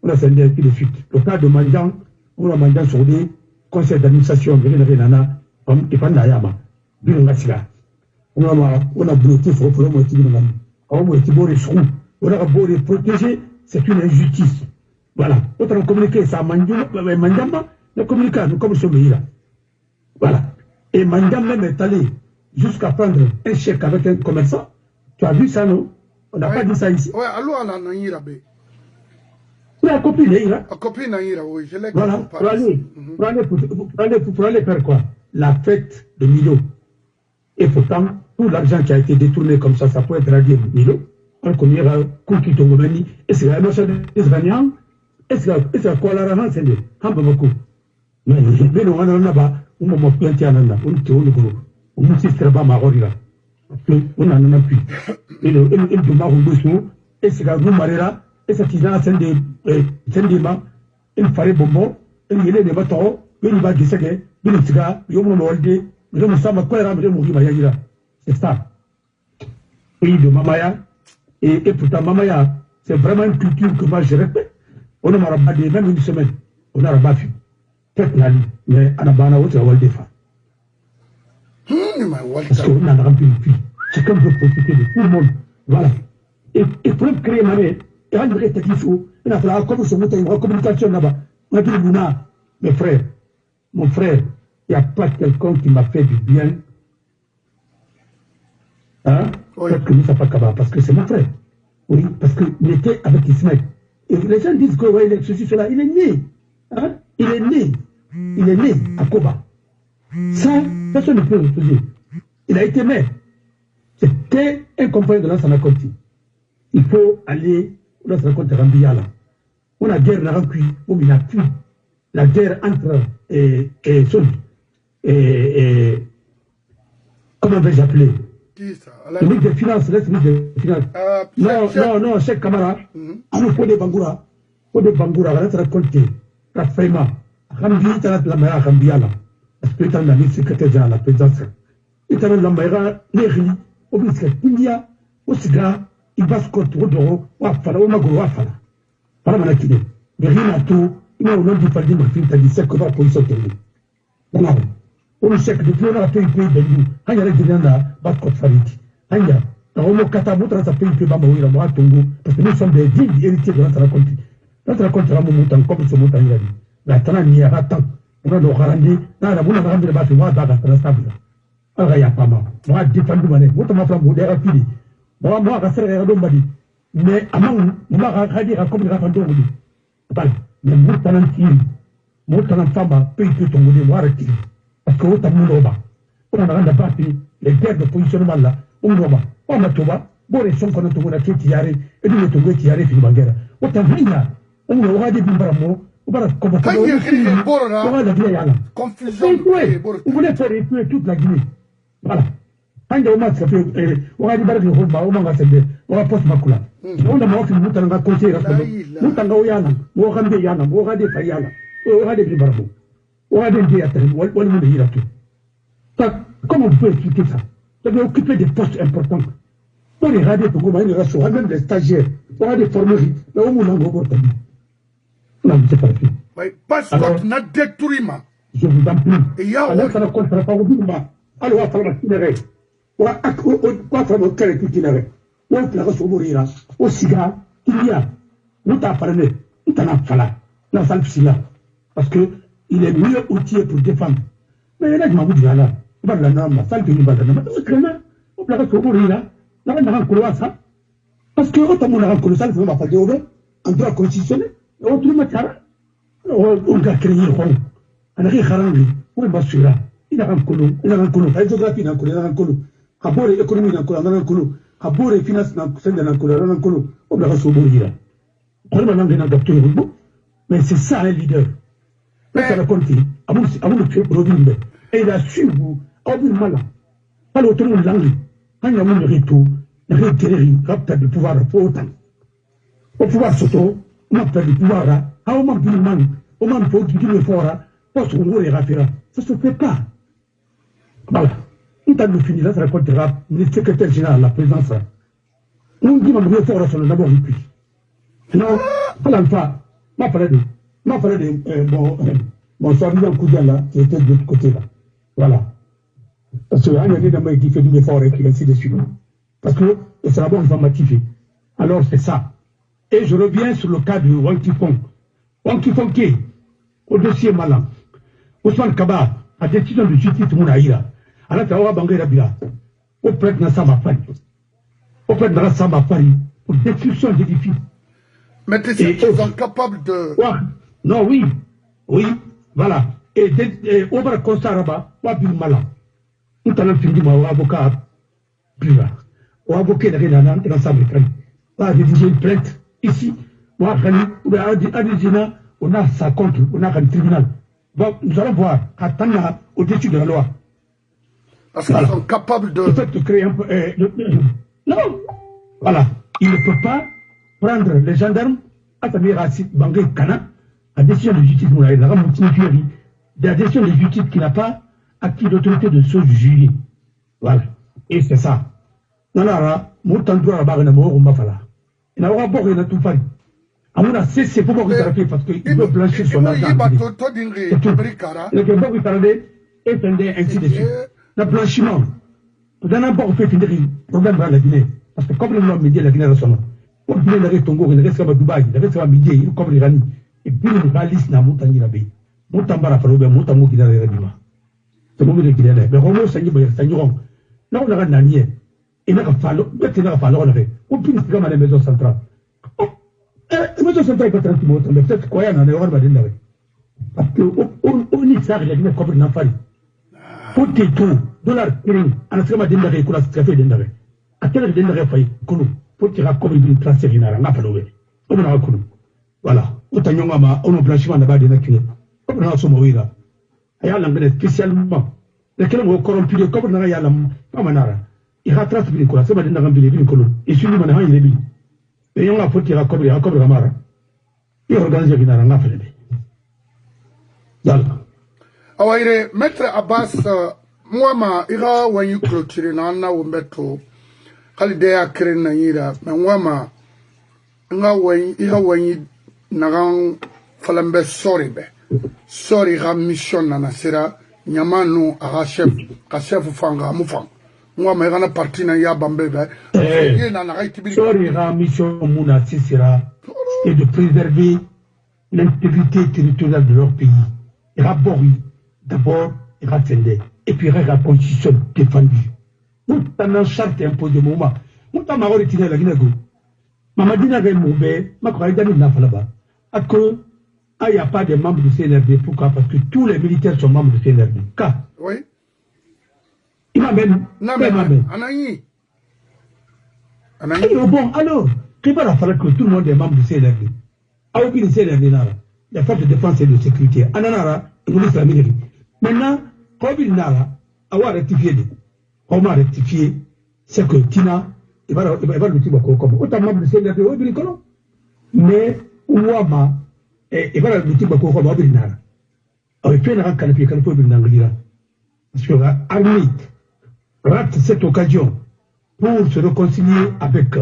a fait ainsi de suite. Le cas de Mandan, on a Mandan sur des conseils d'administration, il y avait Nana, comme Ipandayama, Bingasila. On a bloqué sur le problème de Tibinam. On a été boré sur nous. On a boré protégé. C'est une injustice. Voilà. Autant communiquer ça, Mandama, le communiquer, nous comme ce pays-là. Voilà. Et Mandam même est allé jusqu'à prendre un chèque avec un commerçant. Tu as vu ça, non? On n'a pas dit ça ici. Oui, alors on a un Irabé. Oui, la copine Naïra. La copine Naïra, oui, je l'ai compris. Voilà. Pour aller faire quoi? La fête de Milo. Et pourtant, tout l'argent qui a été détourné comme ça peut être radié de Milo. On connaît Kouki Tongomani, et c'est la notion d'Israélien, et c'est quoi la raison, c'est de Hambamako. Mais on a là-bas, on m'a planté en Anda, on était au niveau, on m'a dit que Marorila. On en a plus. Et le Maroubou, et c'est la Marera, et c'est la Sendima, il fallait bonbon, et il y a des bâtons, il va disséquer, il y a des cigares, il y a des moldes, il y a des samakwara, il y a des Mourimaïra. C'est ça. Pays de Mamaya. Et pourtant, Mamaya, c'est vraiment une culture que moi je répète. On a rabadé même une semaine. On a rabattu. Peut-être la nuit. Mais on a banni autre à Waldefa. Parce qu'on a rempli une fille. Chacun veut profiter de tout le monde. Voilà. Et pour créer ma mère, et rendre les techniques, il a fallu comme ce mot, une communication là-bas. On a dit, Mouna, mes frères, mon frère, il n'y a pas quelqu'un qui m'a fait du bien. Hein? Peut-être que Moussa Kaba, parce que c'est mon frère. Oui, parce qu'il était avec Ismaël. Et les gens disent que ouais, ceci, cela, il est né. Hein? Il est né. Il est né à Koba. Ça, personne ne peut refuser. Il a été maire. C'était un compagnon de Lansana Conti. Il faut aller au Lansana Conti Rambiyala. On a guerre dans il a pu. La guerre entre comment vais-je appeler? Le ministre des Finances, l'ex-ministre des Finances. Non, Cheikh Kamara. On faut des Bangoura. Faut des Bangoura, on va raconter. Rafraima. Rambi, tu as la meilleure Rambiyala. Parce que tu as la secrétaire général de la présidence. Tu as la meilleure Neri. Au ministre India, au Sigra, il va se contrôler au Wafala, au Magoro Wafala. Par la Manakine. Mais rien à tout. Il y a un nom du Faldi Martin, tu as dit c'est que la police est tenue. Voilà. On sait que depuis on a fait un pays de nous. Il y a des gens là, Baskot Farid. Il y a un Katabout, on a fait un peu Bamaouira, moi, Tongo, parce que nous sommes des dignes héritiers de notre raconte. Notre raconte sera mon montant, comme ce montant, il a dit. Mais attends, il y a tant. On a nos garandis, on a la grande débat, on va dans la stable. Alors, il y a pas mal. Moi, je défends le mané. Moi, je m'en fais mon débat fini. Moi, je vais faire un peu de mais avant, moi, je vais dire comme il a fait un peu de mais moi, je vais dire, moi, je vais faire un peu de ton modèle, moi, je vais parce que vous avez un roba. On a un parti, les guerres de positionnement là, on roba. On a tout bas, bon, les sons qu'on a tout bas, qui y a, et nous, les Tongos qui y a, et puis, Banguera. On a vu là, on aura des bimbaramo, on va comme on va la vieille confusion. Vous voulez faire épuer toute la Guinée. Voilà. Quand on a fait, on a dit, on va se on va poste Makula. On a fait une moutaranga conseil, moutaranga Oyana, Mohambe Yana, Mohade Fayana, Mohade Bibarabo. On a des théâtres, on a des théâtres. Comment vous pouvez expliquer ça? Vous avez occupé des postes importants. On est radé pour gouverner les rations, même des stagiaires, on a des formeries, mais au moins on a un non, c'est pas fait. Oui, parce qu'on a détruit. Je vous en prie. Et il y a un autre contre la parole. Alors, on va faire la tinérée. On va faire le cœur et tinérée. On va faire le mourir. Au cigare, il y a. Nous t'as parlé. Nous t'en as fallu. Dans la salle, parce que il est mieux outillé pour défendre. Mais là, je m'en dis là. On va la norme, la salle que nous va donner. On va faire le mourir là. Là, on a un couloir ça. Parce que autant on a un couloir ça, on va faire des ouvres. En droit constitutionnel. On trouve ma cara. On va créer un rond. On a rien harangé. On va suivre. Il a un colon. Il a un colon. La géographie n'a colon. Il a un colon. Kabore l'économie n'a colon. Il a un colon. Kabore les finances n'a colon. Il a un colon. On va se mourir. On va l'enlever dans le docteur. Mais c'est ça un leader. Mais ça raconte. Avant de tuer Provimbe. Et il a su vous. Au bout de mal. Pas l'autre monde l'anglais. Quand il y a un retour. Il y a un terrorisme. Rapide de pouvoir pour autant. Au pouvoir s'auto. On a perdu le pouvoir, on m'a dit on m'a dit qu'il faut parce qu'on est référent. Ça ne se fait pas. Voilà. Une fois que fini, là, ça racontera le secrétaire général, la présidence. On dit que le fort, c'est d'abord ici. Non, pas l'alpha. M'a parlé de mon soi-disant cousin là, qui était de l'autre côté là. Voilà. Parce qu'il y a un homme qui fait du effort et qui ainsi de suite. Parce que c'est d'abord informatif. Alors, c'est ça. Et je reviens sur le cas de Wankifong. Wankifong qui est au dossier Malam. Ousmane Kaba a décision de justice Mounaïra. Alors, tu as Banguera Bila. Au prêtre Nassama Fari. Au prêtre Nassama Fari. Pour destruction d'édifices. Mais ils sont capables de. Non, oui. Oui, voilà. Et au bas de Constaraba, Wabil Malam. Nous t'en fini, mon avocat. Bila. Au avocat de Renana, Nassama Fari. Va rédiger une plainte. Ici, moi, on a ça contre, on a un tribunal. Bon, nous allons voir, attendre au-dessus de la loi. Parce qu'ils sont capables de. Le fait de créer un peu. Non! Voilà. Il ne peut pas prendre les gendarmes à Samir Assis, Bangé, Kana, à décision de justice, la décision de justice qui n'a pas acquis l'autorité de ce jury. Voilà. Et c'est ça. Non, là, mon temps de la barre de mort, on va faire là. Il n'a pas beaucoup de tout faire. À mon avis, c'est pour beaucoup de parce qu'il veut blanchir son argent. Il veut beaucoup de et fender ainsi de suite. Le blanchiment. Pour d'un abord, fait finir le problème dans la Guinée. Parce que comme le nom média, la Guinée nationale, pour Guinée, il reste Tongo, il reste à Dubaï, il reste à Midi, il comme l'Irani. Et puis le réaliste n'a montagne la baie. Montambara Faroube, Montamou Guinée Radima. C'est le moment de Guinée. Mais Romo, ça y est, ça y est. Là, on a un allié. il n'a pas fallu, on avait, ou plus comme à la maison centrale. La maison centrale est pas tranquille, mais peut-être quoi, il y en a un va dire. Parce que, on y s'arrête, il y a une commune d'enfants. Pour tes tout, $, en ce moment, il y a une classe très bien. À quel âge il y a une coulou, pour tirer comme une classe sérinare, on n'a pas l'oué. On a un coulou. Voilà. Autant y a un blanchiment de bas de la cuillère. Comme on a son mot là. Il y a l'anglais spécialement. Lesquels ont corrompu le corps de la Pamanara. Il rattrape une couleur, c'est pas d'une rambine d'une couleur. Et celui qui m'a dit, il est bien. Et on a pour tirer comme il y a comme la mara. Il organise une aranga fait. Voilà. Awaire, maître Abbas, moi, ira wanyu clôturer na ou mettre. Kalidea keren na yira, mais moi, ira wanyu nagan falambe sorry be. Sorry ga mission na sera nyamanu aga chef fanga mufang. Moi, mais gana parti na ya bambe be. Sorry ga mission muna sera et de préserver l'intégrité territoriale de leur pays. D'abord, il va tender. Et puis, il y a la constitution défendue. Nous avons une charte imposée au moment. Nous avons retiré la Guinée. Mamadina avait mauvais, ma croyance n'a pas là-bas. Il n'y a pas de membres du CNRD. Pourquoi? Parce que tous les militaires sont membres du CNRD. Oui. Il m'amène. Anaï. Bon, alors, il va falloir que tout le monde est membre du CNRD. Il y a CNRD là. Les forces de défense et de sécurité. Ananara, nous les Américains. Maintenant, Covid Nara, avoir rectifié. Comment rectifier? C'est que Tina, il va le dire comme autant membre de CNRD, mais Ouama, il va le dire comme Covid Nara. Alors, il fait un canapé, parce que l'armée rate cette occasion pour se réconcilier avec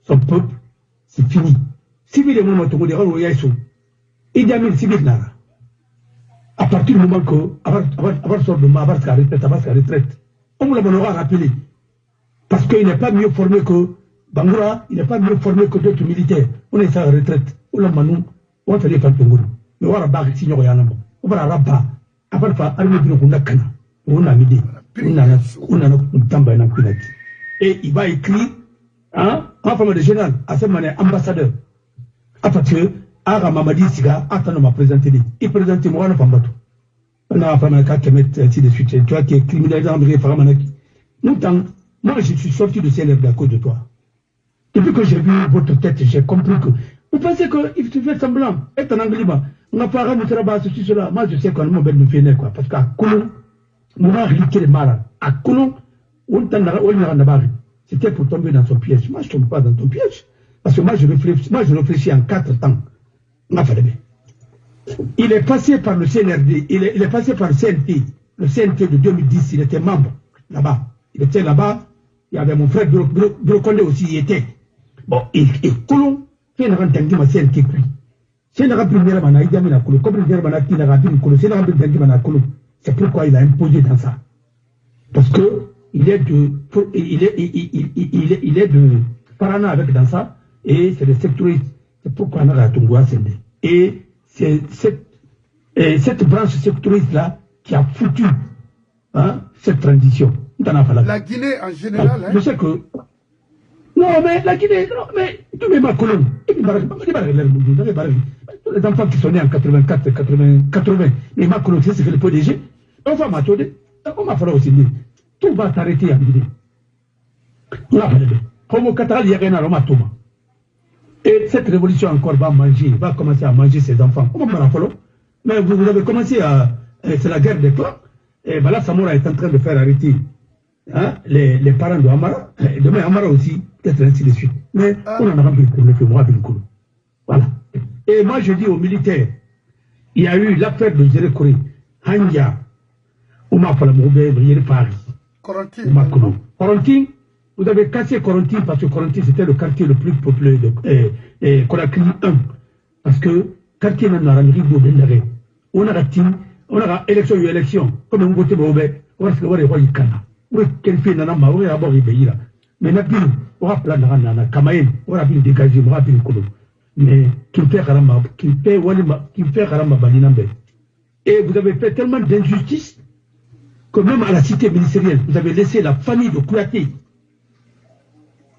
son peuple, c'est fini. Si vous voulez, vous avez Idi Amin civil nara. À partir du moment que avoir sort de ma sa retraite, on me l'aura rappelé. Parce qu'il n'est pas mieux formé que Bangoura, il n'est pas mieux formé que d'autres militaires. On est à la retraite. On l'a manou, on fait les fantoungous. Mais on va barrer si on a on va rabat. Après, armée de Nakana. On a midi. On a un tamba et un kunaki. Et il va écrire, en forme de général, à ce moment ambassadeur. À partir Aga Mamadi Siga, attends, m'a présenté. Il présente moi le Pambato. On a fait un cas qui met ainsi de suite. Tu vois, qui est criminalisé en Faramanaki. Moi, je suis sorti de CNRD à cause de toi. Depuis que j'ai vu votre tête, j'ai compris que vous pensez qu'il se fait semblant, être en anglais, on n'a pas ramené là-bas, ceci, cela. Moi, je sais qu'on m'a fait quoi. Parce qu'à Koulou, on a riqué les malades. À Koulou, on a c'était pour tomber dans son piège. Moi, je ne tombe pas dans ton piège. Parce que moi, je réfléchis en 4 temps. Il est passé par le CNRD, il est passé par le CNT. Le CNT de 2010, il était membre là-bas. Il était là-bas. Il y avait mon frère Broconde aussi, il était. Bon, et Koulou, c'est un rentendu ma CNT. C'est un rentendu ma Naïdamina Koulou. Comme il y a un qui n'a pas Koulou, c'est un rentendu ma Koulou. C'est pourquoi il a imposé dans ça. Parce que il est de Parana avec dans ça, et c'est des sectoristes. C'est pourquoi on a Tungoua Sende. Et c'est cette branche sectoriste-là qui a foutu cette transition. La Guinée en général. Je sais que. Non, mais la Guinée, non, mais tous mes colons. Les enfants qui sont nés en 84, 80, mais ma colonne, c'est ce que le PDG. On va m'attendre. On va falloir aussi dire. Tout va s'arrêter en Guinée. Comme au Qatar, il y a rien à l'homme. Et cette révolution encore va commencer à manger ses enfants. Mais vous avez commencé à. C'est la guerre des clans. Et Bala Samoura est en train de faire arrêter les parents de Amara. Et demain, Amara aussi, peut-être ainsi de suite. Mais on en a rempli pour le moi, voilà. Et moi, je dis aux militaires, il y a eu l'affaire de Zérekoré, Hanja, Ouma Falamoube, Paris. Corentin. Vous avez cassé Corentin parce que Corentin c'était le quartier le plus populaire de Conakry 1. Parce que quartier n'a pas de on a élection, comme on vote on va se voir les rois Ikana. Oui, quel fait n'a pas eu à bord de Béira. Mais n'a pas on va planer à Kamaïn, on va bien dégager, on va bien Kolo. Mais qui fait Karama, qui fait Karama Balinambe. Et vous avez fait tellement d'injustice que même à la cité ministérielle, vous avez laissé la famille de Kouyaté.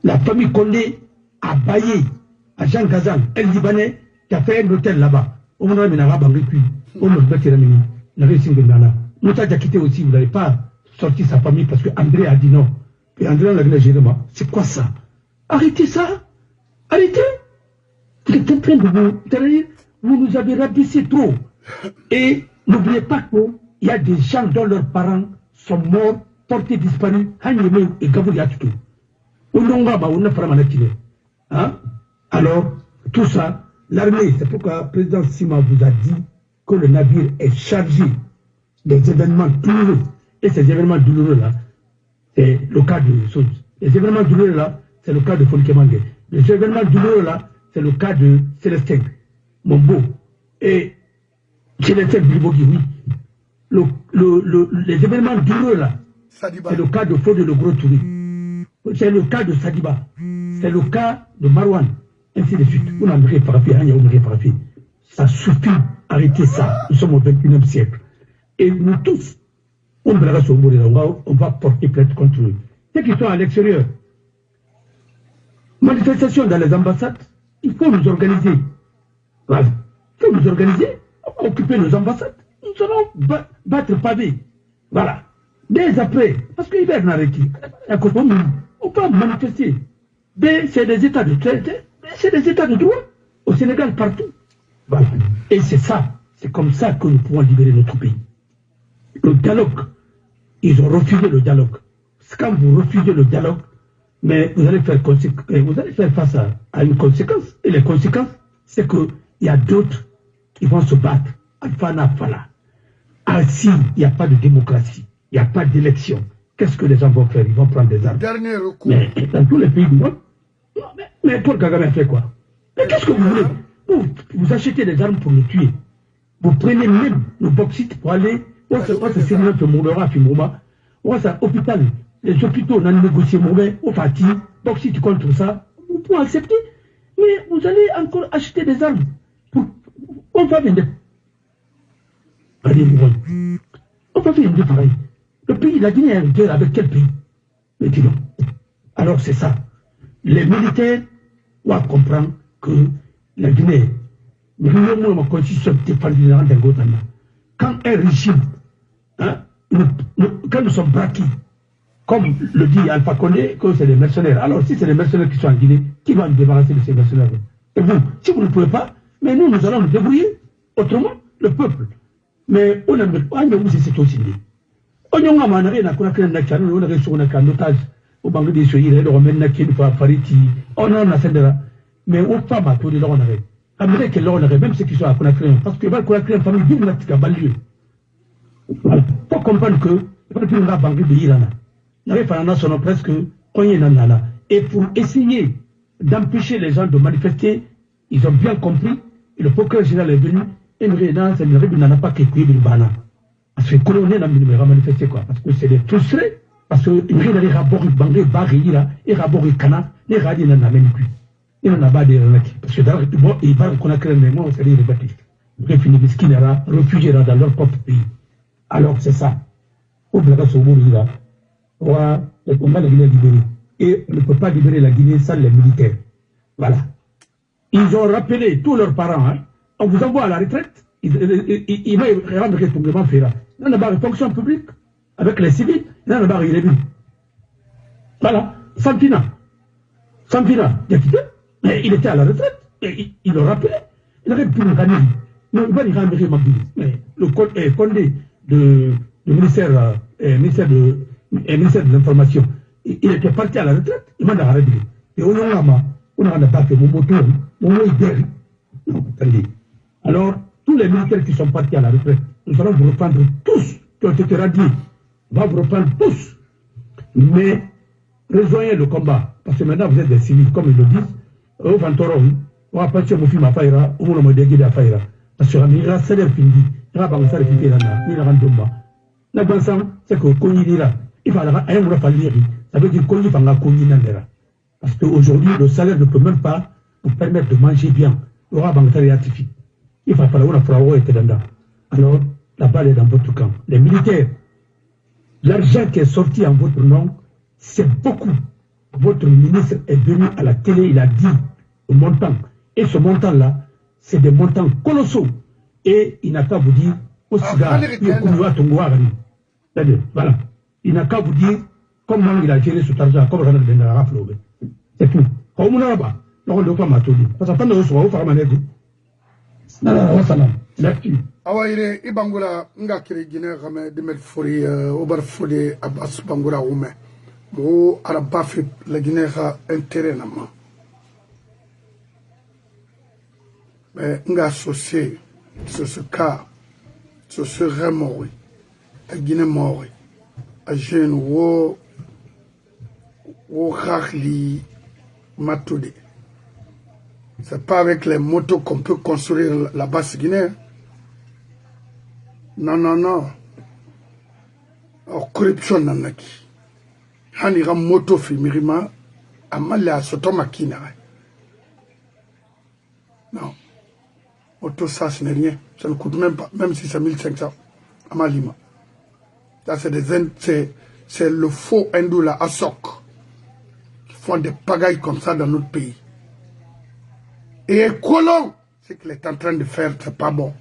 La famille Condé a baillé à Jean Gazan, un Libanais, qui a fait un hôtel là-bas. On m'a dit, on m'a dit, Moussa Diakité aussi, vous n'avez pas sorti sa famille parce que André a dit non. Et André l'a dit, c'est quoi ça? Arrêtez ça. Arrêtez. Vous êtes en train de vous nous avez rabaissé trop. Et n'oubliez pas qu'il y a des gens dont leurs parents sont morts, portés disparus, et Gabou Yatutu. Alors, tout ça, l'armée, c'est pourquoi le président Sima vous a dit que le navire est chargé des événements douloureux. Et ces événements douloureux-là, c'est le cas de Soud. Les événements douloureux-là, c'est le cas de Folkemangue. Les événements douloureux-là, c'est le cas de Célestin, Mombo. Et Célestin Bilbogi, oui. Les événements douloureux-là, c'est le cas de Fode le Gros Touré. C'est le cas de Sadiba. C'est le cas de Marwan. Ainsi de suite. Ça suffit. Arrêtez ça. Nous sommes au 21e siècle. Et nous tous, on va porter plainte contre eux. Ceux qui sont à l'extérieur, manifestation dans les ambassades, il faut nous organiser. Voilà. Il faut nous organiser, on va occuper nos ambassades. Nous allons battre pavé. Voilà. Dès après, parce qu'il va arrêter. On peut manifester. C'est des états de traité, c'est des états de droit. Au Sénégal, partout. Voilà. Et c'est ça. C'est comme ça que nous pouvons libérer notre pays. Le dialogue, ils ont refusé le dialogue. Quand vous refusez le dialogue, mais vous allez faire face à une conséquence. Et les conséquences, c'est qu'il y a d'autres qui vont se battre. Alfana Fala. S'il n'y a pas de démocratie, il n'y a pas d'élection, qu'est-ce que les gens vont faire? Ils vont prendre des armes. Dernier recours. Mais dans tous les pays du monde, mais Paul Kagame a fait quoi? Mais qu'est-ce que vous voulez? Vous achetez des armes pour le tuer. Vous prenez même le bauxite pour aller. C'est notre Moulera, Fimouma. C'est hôpital. Les hôpitaux, on a négocié mauvais, au Fatih, bauxite contre ça. Vous pouvez accepter. Mais vous allez encore acheter des armes. On va vendre. On va vendre pareil. Le pays, la Guinée, est en guerre avec quel pays? Mais dis donc. Alors c'est ça. Les militaires doivent comprendre que la Guinée, quand un régime, quand nous sommes braqués, comme le dit Alpha Condé, que c'est des mercenaires. Alors si c'est des mercenaires qui sont en Guinée, qui va nous débarrasser de ces mercenaires? Et vous, si vous ne pouvez pas, mais nous allons nous débrouiller. Autrement, le peuple. Mais on a où c'est aussi dit. On a un otage. Au Bangladesh, il on a un mais au femmes à tous les gens, Amérique et l'on même ceux qui sont à Conakry, parce que va Conakry en famille, d'une latique à banlieue. Il faut comprendre que il va plus la banque de l'Iran. Il y avait presque et pour essayer d'empêcher les gens de manifester, ils ont bien compris, et le procureur général est venu, et il n'a pas qu'écouté le bana. Parce que le colonel n'a manifesté quoi, parce que c'est des frustrés, parce que il y a des rapports banqués, et rapports cana, les radis n'en amènent plus. Il n'en a pas de parce que d'abord, il parle qu'on a créé un mémoire, c'est-à-dire les baptistes. Les Finibiskinera réfugiera dans leur propre pays. Alors c'est ça. Au Blaga Sobourira, on va la Guinée libérer. Et on ne peut pas libérer la Guinée sans les militaires. Voilà. Ils ont rappelé tous leurs parents, hein. On vous envoie à la retraite, il va rendre retournement fédéral. Il n'y a pas de fonction publique avec les civils, il n'y a pas de voilà. Santina, il a quitté. Mais il était à la retraite, et il le rappelait. Il n'avait plus de famille. Non, il va y ramener Mabili. Mais le Condé du ministère de l'Information, il était parti à la retraite, il m'a arrêté. Et on n'a pas fait mon moto, mon mot est non, attendez. Alors, tous les militaires qui sont partis à la retraite, nous allons vous reprendre tous, qui ont été radiés. On va vous reprendre tous. Mais, rejoignez le combat. Parce que maintenant, vous êtes des civils, comme ils le disent. Au Fantoron, on va passer mon film à Faïra, ou mon modèle à Faïra. Parce que il y a un salaire fini, il y a un salaire fini, il y a un domba. La bonne sang, c'est que Kony là, il va avoir un mois à lire, ça veut dire Kony va la Kony Nandera. Parce qu'aujourd'hui, le salaire ne peut même pas vous permettre de manger bien. Il y aura un salaire artificiel. Il va falloir une fraude et dedans. Alors, la balle est dans votre camp. Les militaires, l'argent qui est sorti en votre nom, c'est beaucoup. votre ministre est venu à la télé, il a dit le montant. Et ce montant-là, c'est des montants colossaux. Et il n'a qu'à vous dire, voilà. Il n'a qu'à vous dire comment il a géré cet argent, comment il a géré. C'est tout. Comme on a pas, on ne doit pas m'attendre. Parce que quand on se voit, on va là-dessus. Awaire ibangura ngakiri Guinée game demet fori obar fodi Abbas bangura ume mo araba fi la Guinée ha intérêt nama mais nga associé sur ce cas sur ce remori à Guinée mori à jeune wo khali matoudi. C'est pas avec les motos qu'on peut construire la basse Guinée. Non, non, non. Corruption nanaki. Hanira moto fi mirima amala soto makina. Non. Moto ça ce n'est rien. Ça ne coûte même pas, même si c'est 1500 à Malima. Ça c'est le faux hindou là à Sok qui font des pagailles comme ça dans notre pays. Et Colomb, ce qu'il est en train de faire, c'est pas bon.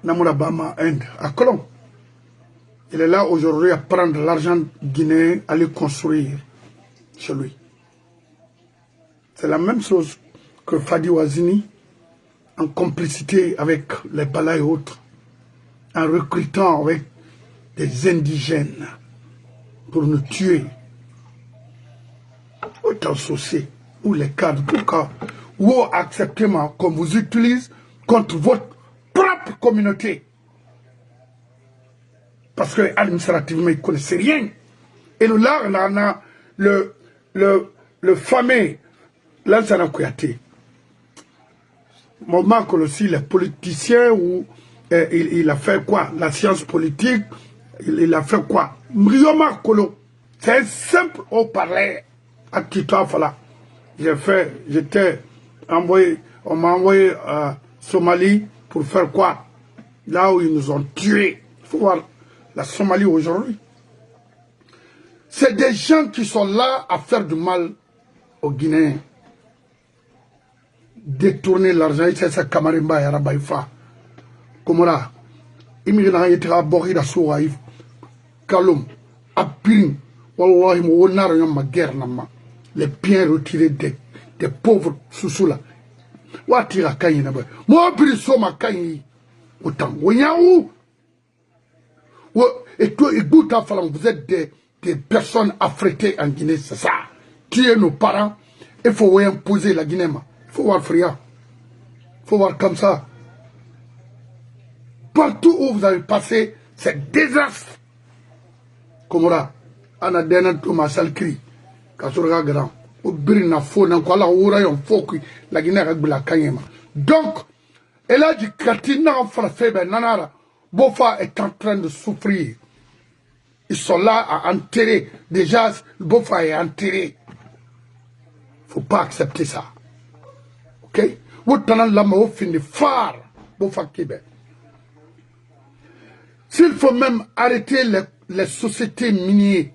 Namoura Bama, Inde, à Colomb. Il est là aujourd'hui à prendre l'argent guinéen, à le construire chez lui. C'est la même chose que Fadi Wazini, en complicité avec les Bala et autres, en recrutant avec des indigènes pour nous tuer. Autant saucer, ou les cadres, pourquoi vous acceptez qu'on vous utilise contre votre propre communauté. Parce que administrativement, ils ne connaissent rien. Et là, on a le fameux Lansana Kouyaté. Moment que aussi les politiciens, où il a fait quoi? La science politique, il a fait quoi? Mrioma Kolo. C'est simple au parler à Tito Fala. J'étais envoyé, on m'a envoyé à Somalie pour faire quoi? Là où ils nous ont tués. Il faut voir la Somalie aujourd'hui. C'est des gens qui sont là à faire du mal aux Guinéens. Détourner l'argent, c'est ça, Kamarimba et Arabaïfa. Komora, immigrants étaient à Borida Souaïf, Kaloum, Apirin, Wallahi, Mouonar, Yama guerre, les biens retirés des pauvres sous là. Watira Kayina, moi, Brisoma Kayi, autant, Ouyaou. Et toi, vous êtes des personnes affrétées en Guinée, c'est ça. Tuer nos parents, il faut imposer la Guinée. Il faut voir Fria. Il faut voir comme ça. Partout où vous avez passé, c'est désastre. Komora, ana dena Thomas Salkri, Kasurga Grand, ou Brina Fona, Kuala Ourayon Foki, la Guinée avec la Kanyema. Donc, elle a dit Katina en français, ben Nanara, Bofa est en train de souffrir. Ils sont là à enterrer. Déjà, Bofa est enterré. Il ne faut pas accepter ça. Ok? S'il faut même arrêter les sociétés minières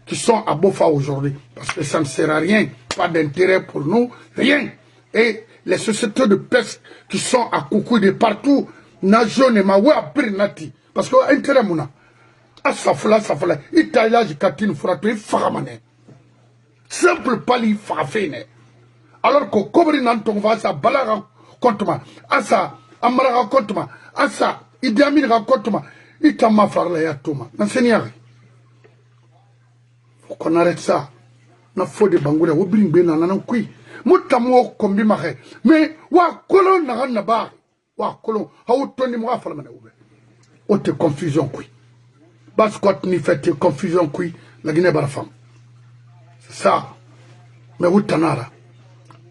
qui sont à Bofa aujourd'hui, parce que ça ne sert à rien, pas d'intérêt pour nous, rien. Et les sociétés de pêche qui sont à Koukou de partout, Najon et Mawa Pirinati, parce que intérêt mouna. Asafla, Italia, Jikatine, Furatou, Faramane. Simple pali farafene. Alors que Kobri Nanton va sa Balara Kontoma, Asa, Amara Kontoma, Asa, Idiamine Kontoma, Itama Farlea Toma. N'enseignez. Faut qu'on arrête ça. Na faut de Bangoula, ou bring ben nan kui. Moutamo kombi mahe. Mais, wa kolon na naba. Wa kolon, haou toni moi farmane oube. Ote confusion kui. Bas quoi ni fait confusion kui, la Guinée barafam. C'est ça. Mais où tanara?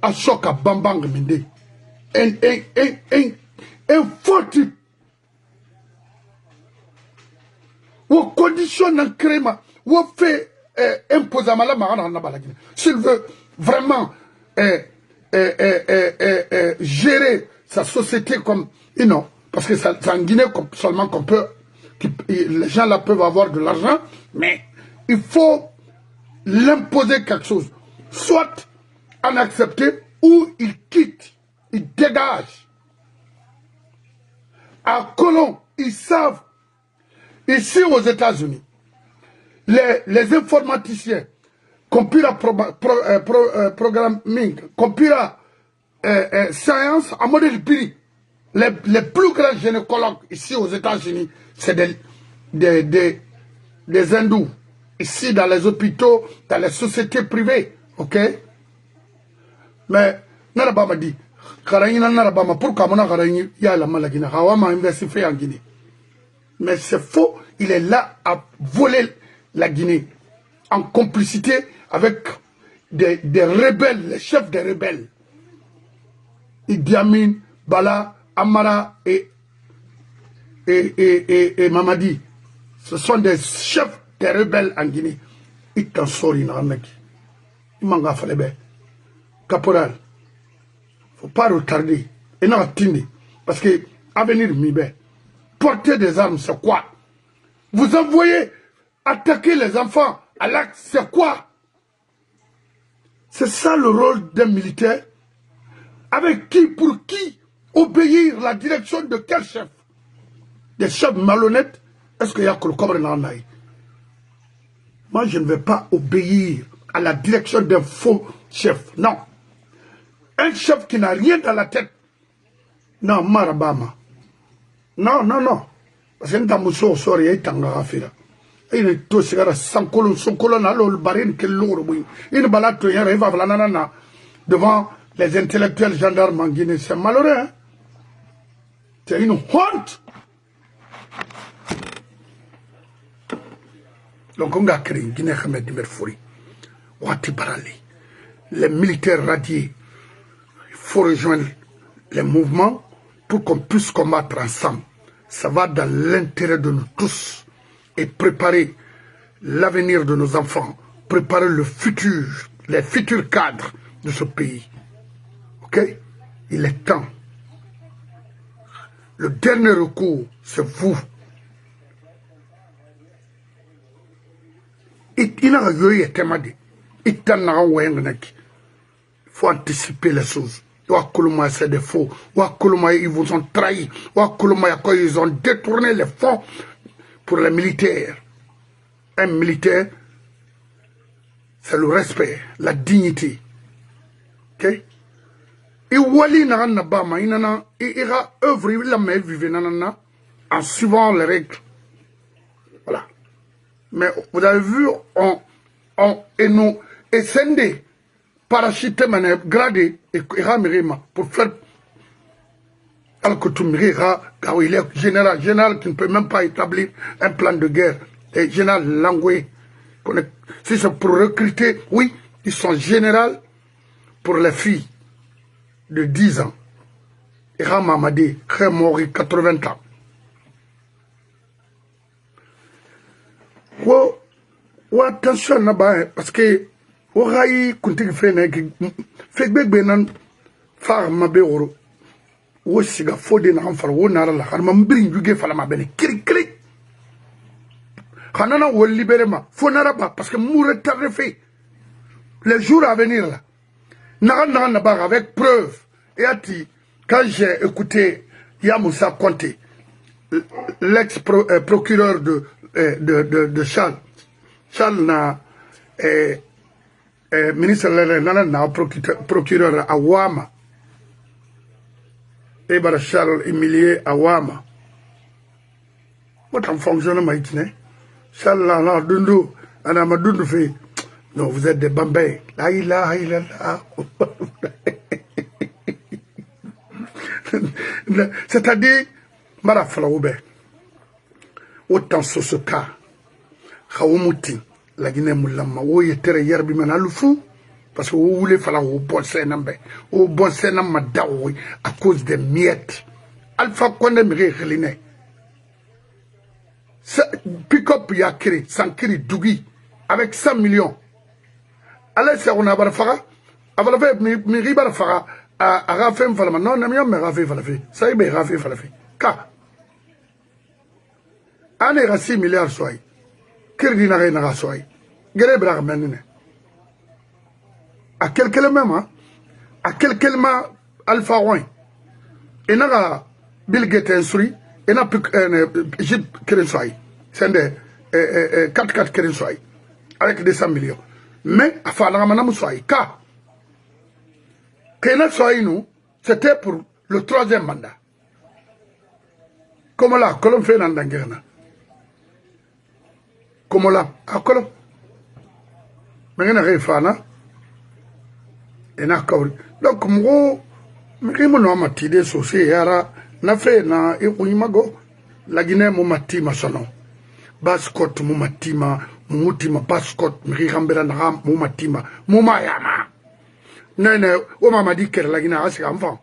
Asoka bambang minde. Un faux type. Ou conditionne un crème. Ou fait imposer à la marana na balagine. S'il veut vraiment gérer sa société comme, non, parce que c'est en Guinée seulement qu'on peut, les gens là peuvent avoir de l'argent, mais il faut l'imposer quelque chose. Soit en accepter ou il quitte, il dégage. À Colomb, ils savent, ici aux États-Unis, les informaticiens, computer programming, computer science en modèle piri, les plus grands gynécologues ici aux États-Unis, c'est des hindous, ici dans les hôpitaux, dans les sociétés privées, ok? Mais, Naraba m'a dit, pourquoi mon Karaïna, il y a la maladie, Hawama investi en Guinée. Mais c'est faux, il est là à voler la Guinée, en complicité avec des rebelles, les chefs des rebelles. Idi Amin, Bala, Amara et Mamadi. Ce sont des chefs des rebelles en Guinée. Ils t'en sortent, ils m'en fait caporal. Faut pas retarder. Et non, attendre. Parce que, avenir, porter des armes, c'est quoi? Vous envoyez attaquer les enfants à l'acte, c'est quoi? C'est ça le rôle d'un militaire? Avec qui, pour qui obéir la direction de quel chef? Des chefs malhonnêtes? Est-ce qu'il y a que le cobre dans l'ail? Moi, je ne vais pas obéir à la direction d'un faux chef. Non. Un chef qui n'a rien dans la tête. Non, Marabama. Non, non, non. Parce que nous sommes il est tout ce sans colon, son colon à l'eau, le baril, quel lourd, oui. Il balade, il va devant les intellectuels gendarmes en Guinée. C'est malheureux, hein. C'est une honte. Donc, on a créé une Guinée, les militaires radiés, il faut rejoindre les mouvements pour qu'on puisse combattre ensemble. Ça va dans l'intérêt de nous tous et préparer l'avenir de nos enfants, préparer le futur, les futurs cadres de ce pays. Ok? Il est temps. Le dernier recours, c'est vous. Il faut anticiper les choses. C'est des faux. Ils vous ont trahi. Ils ont détourné les fonds pour les militaires. Un militaire, c'est le respect, la dignité. Ok? Et Wali n'a pas œuvre en suivant les règles. Voilà. Mais vous avez vu, et scindé, parachuté, gradé, et pour faire. Alors que tout il est général qui ne peut même pas établir un plan de guerre. Et général Langoué, si c'est pour recruter, oui, ils sont généraux pour les filles de 10 ans. Et Ramamadi, Mori, 80 ans. Attention là-bas, parce que Oraï, Kunti Fennek, Fekbek Benan, Far Mabeoro, Wosiga Fode Namfar, Wonara, Harmambring, Yuge Falamabene, Kiri. Hanana ou libérément, Fonaraba, parce que Mouré fait. Les jours à venir là, Naran avec preuve. Et Ati, quand j'ai écouté Yamoussa Conté, l'ex-procureur de Charles, Charles n'a ministre de procureur à Wama, et Charles Emilier à Wama. Votre fonctionnement est Charles là, Dundu, Anama Dundu fait. Non, vous êtes des Bambais. Là, il a. C'est-à-dire, Maraflaoube, autant sur ce cas, Khaoumouti, la Guinée Moulama, où il était Yerbi Manaloufou, parce que vous voulez faire au bon sénambe, au bon sénam daoui, à cause des miettes. Alpha Kondem Réline. Pick-up Yakiri, Sankiri Dougi, avec 100 millions. Allez, c'est on a Barfara, avant la Miri Barfara, à Rafem Falama, non, Namiam, mais Rafé Falafi, ça y est, Rafé Falafi. Ka. Ane 6 milliards soy. Kirdina Rena soy. Gerebra Menine. à quel même, hein, à quel Alpha Roy, et n'a Bill Gates instruit, et n'a plus Egypte Kerensoy, c'est des 4 Kerensoy, avec 200 millions. Mais, à faire la manam soy, car, Kena soy nous, c'était pour le 3e mandat. Comme là, Colom fait dans Dangerna. Comme là, à Colom. Mais il y a un fana. Et n'a qu'à donc, moi, je me suis dit, yara, na fait, na, et ouimago, la Guinée, mon matima sonon. Bascot, mon matima, mon mutima, bascot, m'rihambera na, mon matima, mon mayama. Non, on m'a dit que la Guinée, c'est un enfant.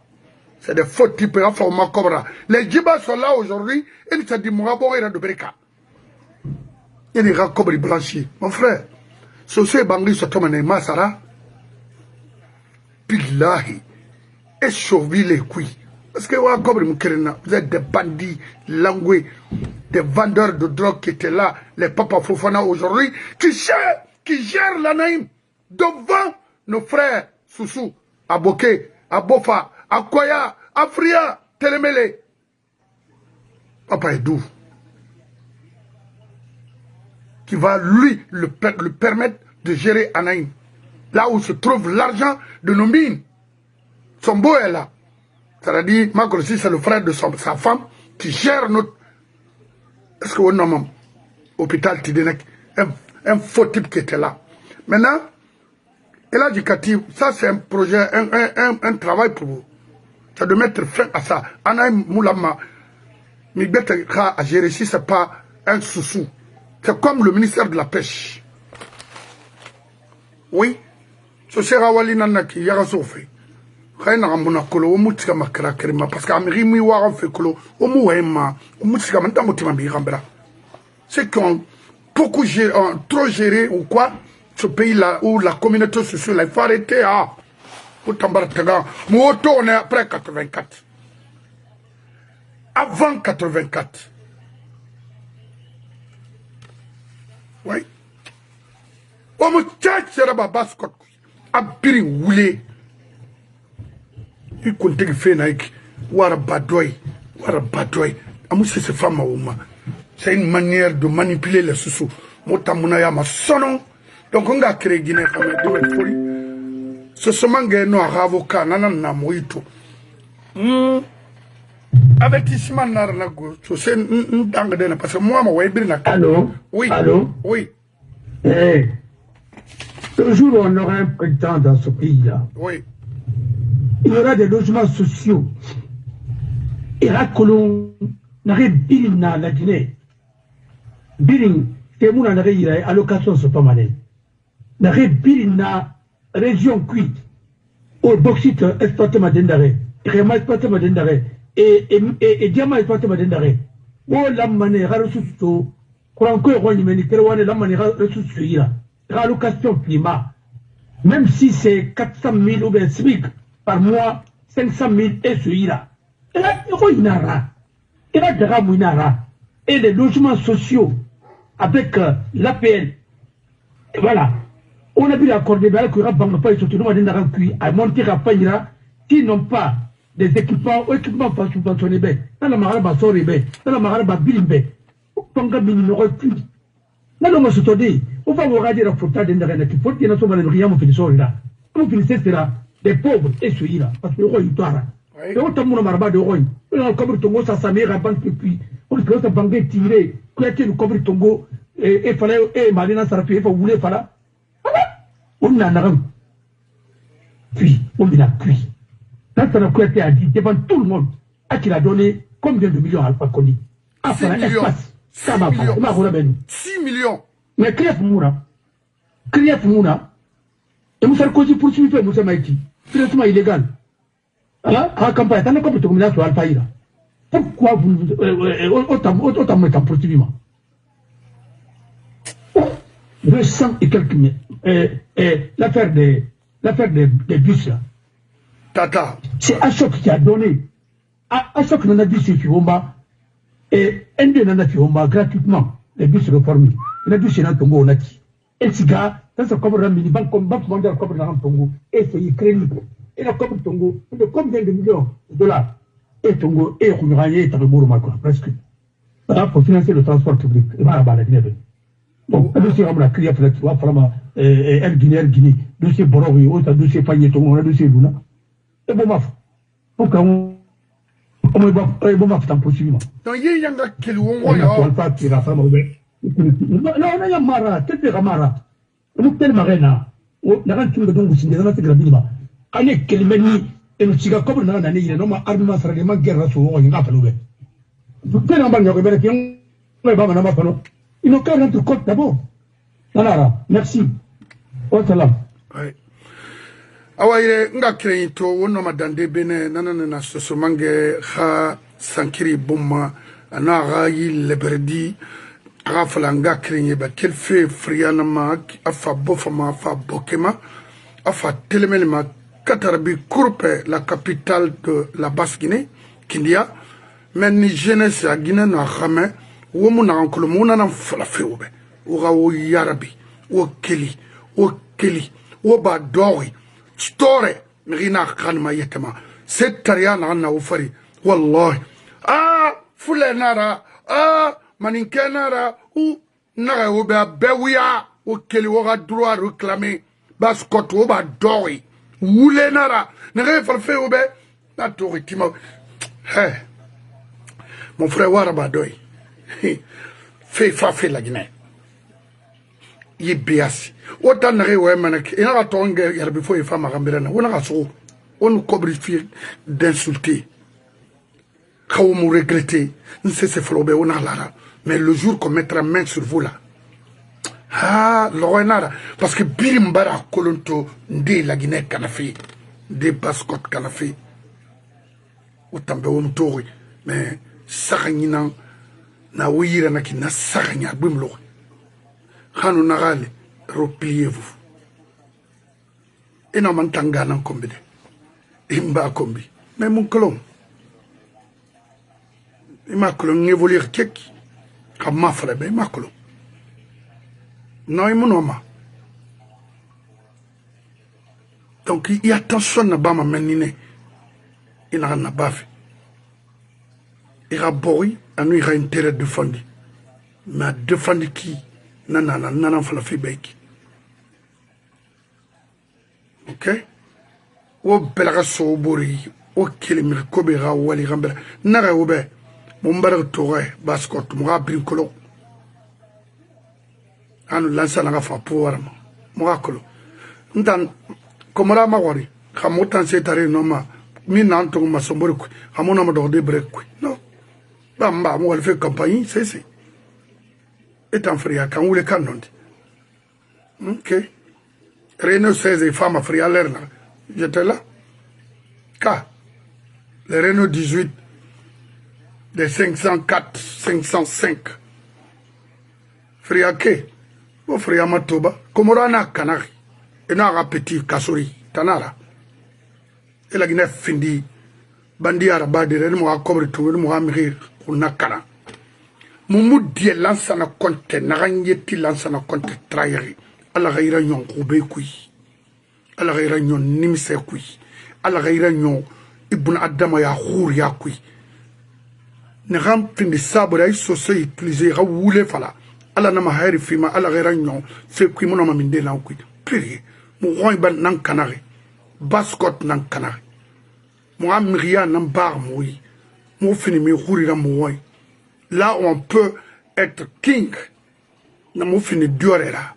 C'est des faux types, enfin, ma cobra. Les djibas sont là aujourd'hui, et ils se disent, moi, bon, il y a de breka. Il y a des cobri blanchis. Mon frère, ce bangli se tombe en masara. Billahi, et sauver les couilles. Parce que vous êtes des bandits langoués, des vendeurs de drogue qui étaient là, les papas Fofana aujourd'hui, qui gèrent la Naïm devant nos frères Soussou, à Boké, à Bofa, à Koya, à Fria, Télémélé. Papa Edou, qui va lui le permettre de gérer Anaïm. Là où se trouve l'argent de nos mines. Son beau est là. C'est-à-dire, Magrossi, c'est le frère de sa femme qui gère notre... Est-ce que on a hôpital Tidenek, un faux type qui était là. Maintenant, et là, ça c'est un projet, un travail pour vous. C'est de mettre fin à ça. Anaïm Moulama, Migbet à gérer si ce n'est pas un sous-sous. C'est comme le ministère de la Pêche. Oui. So sera wali nanaki yaga sofe khayna ngamuna kolo omutsika makra krema parce que amiri mi wa fait kolo omu wema omutsika manta motima bi gambra c'est qu'on beaucoup trop géré ou quoi ce pays là où la communauté sociale il faut arrêter ah pour tambartanga moto on est après 84 avant 84 oui omu tchatchera babaskot abiri wule il compte que fait naik wara badoy amusi se femme ouma c'est une manière de manipuler les sous motamuna ya masonon donc on a créé Guinée comme de folie ce semanga no avocat nanana moito avertissement narna go so c'est ndang de parce que moi ma way birna allô oui allô oui toujours on aura un président dans ce pays-là. Oui. Il y aura des logements sociaux. Il y aura que l'on n'arrête biling dans la Guinée. Biling, c'est mon allocation sur pas mal. N'arrête biling dans la région cuite. Au bauxite exploité Madendare. Réma exploité Madendare. Et diamant exploité Madendare. Oh, la manière à ressources. Quand on a la manière à ressources. Allocation climat, même si c'est 400 000 ou bien SMIC par mois, 500 000 et ce ira. Et là, il y a et les logements sociaux avec l'APN. Et voilà. On a pu l'accorder, mais il y a à monter à Païra qui n'ont pas des équipements ou équipements pas subventionnés. Dans la maraba Soribé, dans la maraba Bilimbe, Tonga Minoro plus. Là, on se dit, on va vous regarder la photo d'un qui faut qu'il y ait un rien au finisseur là. Comme finissez là, des pauvres et celui là, parce que le roi est toi. Et on t'a mon maraba de roi. On a couvert Tongo, ça s'amène à banque puis, on se laisse banquer tirer, que le couvert Tongo, et fallait, et Marina Sarapi, il faut vouloir faire là. On a un puis, on a cuit. Quand on a couetté à dit devant tout le monde, à qui l'a donné combien de millions à Alpha Condi? 6 millions. 6 millions. Mais Krief Mouna, et Moussa Kosi poursuivre Moussa Maïti, financement illégal. À la campagne, t'en as compris comme là sur Alpaïra. Pourquoi vous autant mettre en poursuivant 200 et quelques mille. L'affaire des bus là. Tata. C'est Achok qui a donné. Achok n'en a dit sur Fiomba. Et un de n'en a Fiomba gratuitement. Les bus reformés. Il a dit chez Nantongo Onaki. Et ce gars, dans ce cobre de mini banque, comme banque mondiale cobre dans le Tongo, et c'est crédible. Et le cobre Tongo, de combien de millions de dollars? Et Tongo, et Khoumirani, et Tabemourou, presque. Pour financer le transport public. Donc, le dossier on a crié après, tu vois, vraiment, Guinée, dossier Borori, dossier Pagné Tongo, dossier Luna. Et bon, maf. Donc, on va faire possiblement. Donc, il y a un qui est on a pas qui va faire mauvais. Non, il y a Mara, peut-être Mara. On peut Marena. On a un truc de donc, c'est la minima. Année qu'elle mène, et le Chiga comme on a un année, il y a un armement sur les mains guerre sur le Gafalo. Peut-être un bagno, mais ils n'ont qu'à rentrer compte d'abord. Voilà, merci. Au salam. Oui. Awaye nga krento wono madande bene nanana na sosomange kha sankiri bomma ana rayi leberdi rafala nga krenye ba quel fait friana ma afa bofama afa bokema afa telemelma katarbi kurpe la capitale de la Basse-Guinée Kindia mais ni jeunesse à Guinée na khame wo mu na ankolo mu na fala feobe wo ga wo yarabi wo keli wo ba dowi ستوري مغينا خانما يتما ستريان عنا وفري والله فلانارا مانين كانارا نغا وبا بويا وكلي وغا دروا ركلامي باسكوت وبا دوي ولنارا نغا فرفي وبا لا توغي كيما هي mon frère waraba doy fait fa la Guinée yibiasi wota nare we manak ina ka tonge yarbi fo ifa magambirana wona ka so on cobri fi d'insulter kaw mu regretter c'est flobe wona lara mais le jour qu'on mettra main sur vous là loinara parce que birimbara kolonto nde la Guinée kanafi de bascot kanafi utambe won tori mais sakanyina na wira na kina sakanya bimlo Khano Nagale, repliez-vous. Et non, mantanga nan kombi de. Imba kombi. Mais mon colon. Il m'a colon évoluer keki. Comme ma frère, il m'a colon. Non, il m'a non. Donc, il y a attention à Bama menine. Il n'a rien pas fait. Il a boy, il a intérêt de défendre. Mais défendre qui? Nana fala fi beki. Ok? Wo belaga sobori, o kilimir kobira wali gambela. Nara obe, mumbara tore, baskot, mga brinkolo. Anu lansa naga fa pouwarama. Mga kolo. Ntan, komara mawari, kamotan setare noma, mi nanto masombori kwe, kamona madorde brek kwe. Non. Bamba, mo wale fait campagne, c'est. Et en fria, quand vous les canonnez. Ok. Renault 16 et femmes à fria l'air là. J'étais là. Car, le Renault 18, des 504, 505. Fria ke. Bon, fria matoba. Komorana kanari. Et non, petit kasori. Tanara. Et la Guinée findi. Bandi arabade, Renault a cobre tout, Renault a mûrir. On a kana. Mumu die lansana konte naranyeti lansana konte trahiri ala gaira nyon kube kui ala gaira nyon nimise kui ala gaira nyon ibn adama ya khur ya kui ne gam findi sabra iso se utiliser ga wule fala ala na mahari fima ala gaira nyon fe kui monoma minde na kui pri mu roy ban nan kanari baskot nan kanari mu amriya nan bar moui mu fini mi khurira mu woy. Là où on peut être king, na mo fini diorera.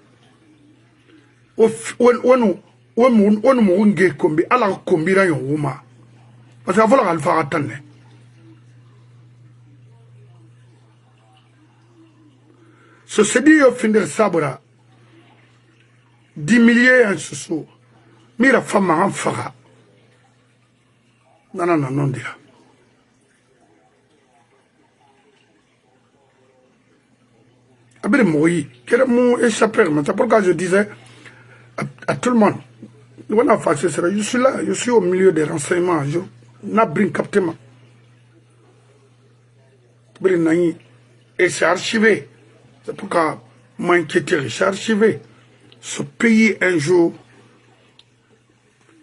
On munge kombi ala kombira yo wuma. Parce que voilà alfa atane. Ce se dit au finir sabra. 10 milliers en sous. Mira fama en fara. Non dira. Abel Moui, quel mot échappé, c'est pourquoi je disais à tout le monde, je suis là, je suis au milieu des renseignements, je n'ai pas capté. Et c'est archivé, c'est pourquoi m'inquiéter, c'est archivé. ce pays un jour,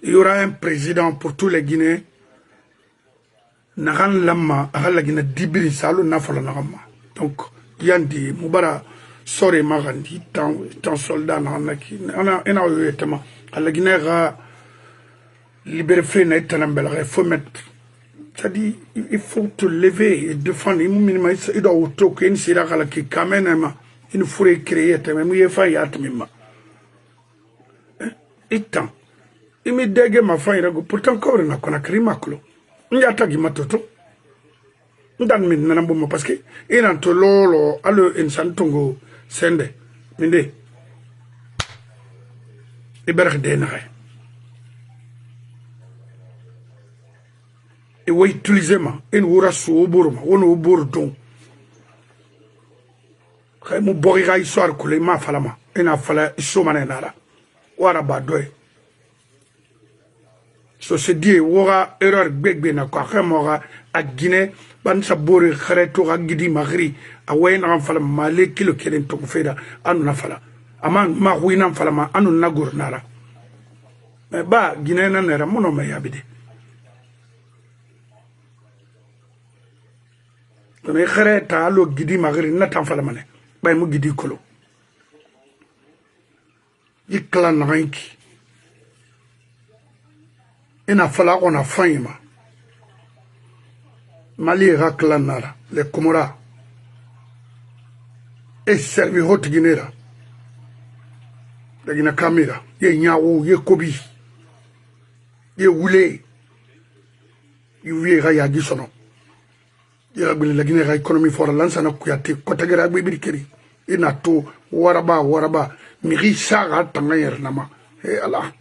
il y aura un président pour tous les Guinéens. Naran Lama, la Guinée Dibiri Salo Nafola Narama. Donc, Yandi, Moubara, Sore Marandi, tant soldat Nanaki, on a énormément. À la Guinée, libérer Fréna et Tanambel, il faut mettre. C'est-à-dire, il faut te lever et défendre. Il doit autoquer une sirah qui kamena, une forêt créée, même il faut y être même. Et tant. Il me dégue ma faille, pourtant, encore une conakry maclo. Il y a tagi matoto. Ndan min nanambo parce que il en to lolo alo insan tongo sende minde ibarak de naxe e way utiliser ma en wura so boruma wono bor don xay mu bori ga histoire ko le ma falama ina fala so manenara wara ba doy so se dit wora erreur gbegbe na ko xamora a Guinée ban sa bori xareto ga gidi magri a wayna fala male kilo kelen to feda anu na fala aman ma wina fala ma anu na gurnara mais ba Guinée na nera mono me yabide to me xareta alo gidi magri na tan fala mané bay mu gidi kolo yikla na ranki ina fala ona fayma Mali Raklanara, les Comora, et servi haute Guinera, la Guinée Camera, ye Nyao, ye Kobi, ye Woulé, ye Raya Gisono, ye la Guinée économie for l'ansana Kuyate, Kotagera Bibikeri, Inato, Waraba, Miri Sara Tangayer Nama, et Allah.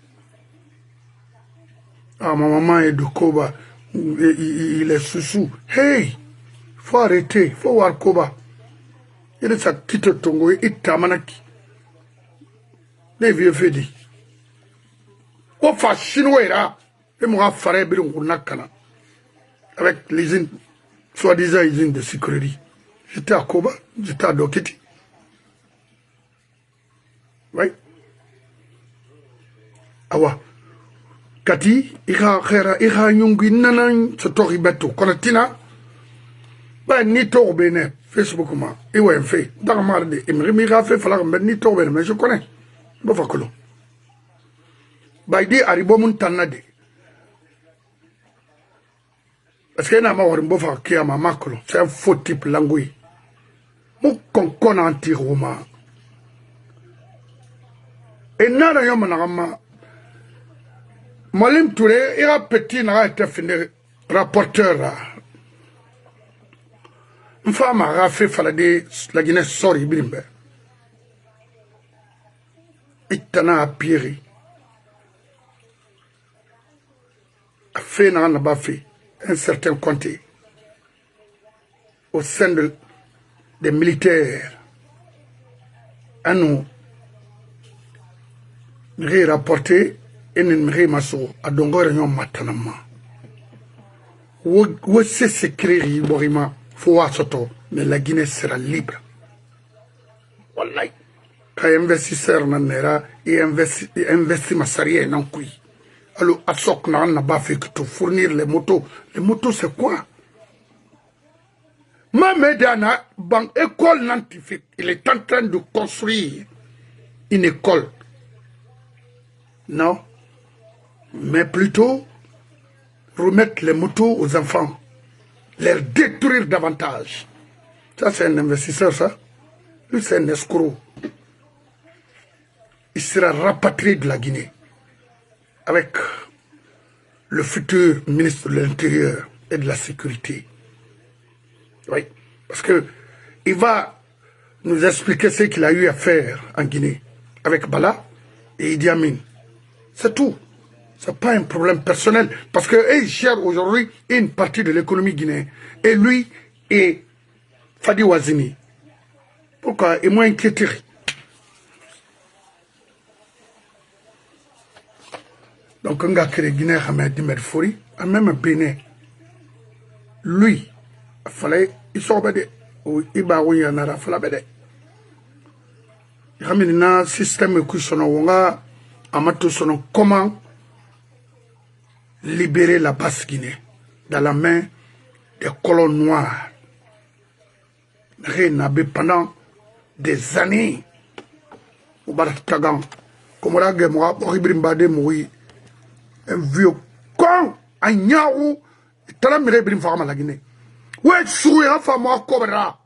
Ah, ma maman est de Koba. Il est sous. Hey, faut arrêter, faut voir Koba. Il est sa petite tongo et tamanaki. Les vieux fédis. Au fa chinois là, et moi faré bilon nakana. Avec les usines, soi-disant usines de sécurité. J'étais à Koba, j'étais à Dokiti. Oui. Awa. Kati, ira nyungi nanan sotori beto konatina ba ni to bene Facebook ma iwe fait dans mardi imri ga fait fala ben ni to bene mais je connais ba fakolo ba di aribo mun tanade parce que na ma war mbo fa kia ma makolo c'est un faux type langue mo konkona anti roma et nana yoma na ma Malim Touré, il a petit n'a été fini rapporteur. Une femme a fait la Guinée sori brimbe. Il t'en a pire. A fait n'a pas fait un certain comté au sein des militaires. À nous, rapporté. Ennemi maso adongore nyo matanama wo se secréri borima fo wasoto mais la Guinée sera libre wallahi ka investisseur na nera et investi masarie nan kui alors asok na ba fait que fournir les motos c'est quoi ma médana banque école nantifique il est en train de construire une école non mais plutôt remettre les motos aux enfants, les détruire davantage. Ça, c'est un investisseur, ça. Lui, c'est un escroc. Il sera rapatrié de la Guinée avec le futur ministre de l'Intérieur et de la Sécurité. Oui, parce que il va nous expliquer ce qu'il a eu à faire en Guinée avec Bala et Idi Amin. C'est tout. Ce n'est pas un problème personnel. Parce qu'il gère aujourd'hui une partie de l'économie guinéenne. Et lui et Fadi Wazini. Pourquoi? Et moi inquiété. Donc, on a créé Guinée, Hamed Medfouri, a même Bénin. Lui, il fallait, il s'en va de, il va où il y en a, il fallait. Ramina système qui sont wonga amato sono comment libérer la Basse-Guinée dans la main des colons noirs. Renabé pendant des années. Au Baratagan, comme on a dit, moi, Oribrimbade Moui, un vieux con, un niaou, et t'as mis Ribrim Farma la Guinée. Ouais, souris, un femme, moi, Cobra.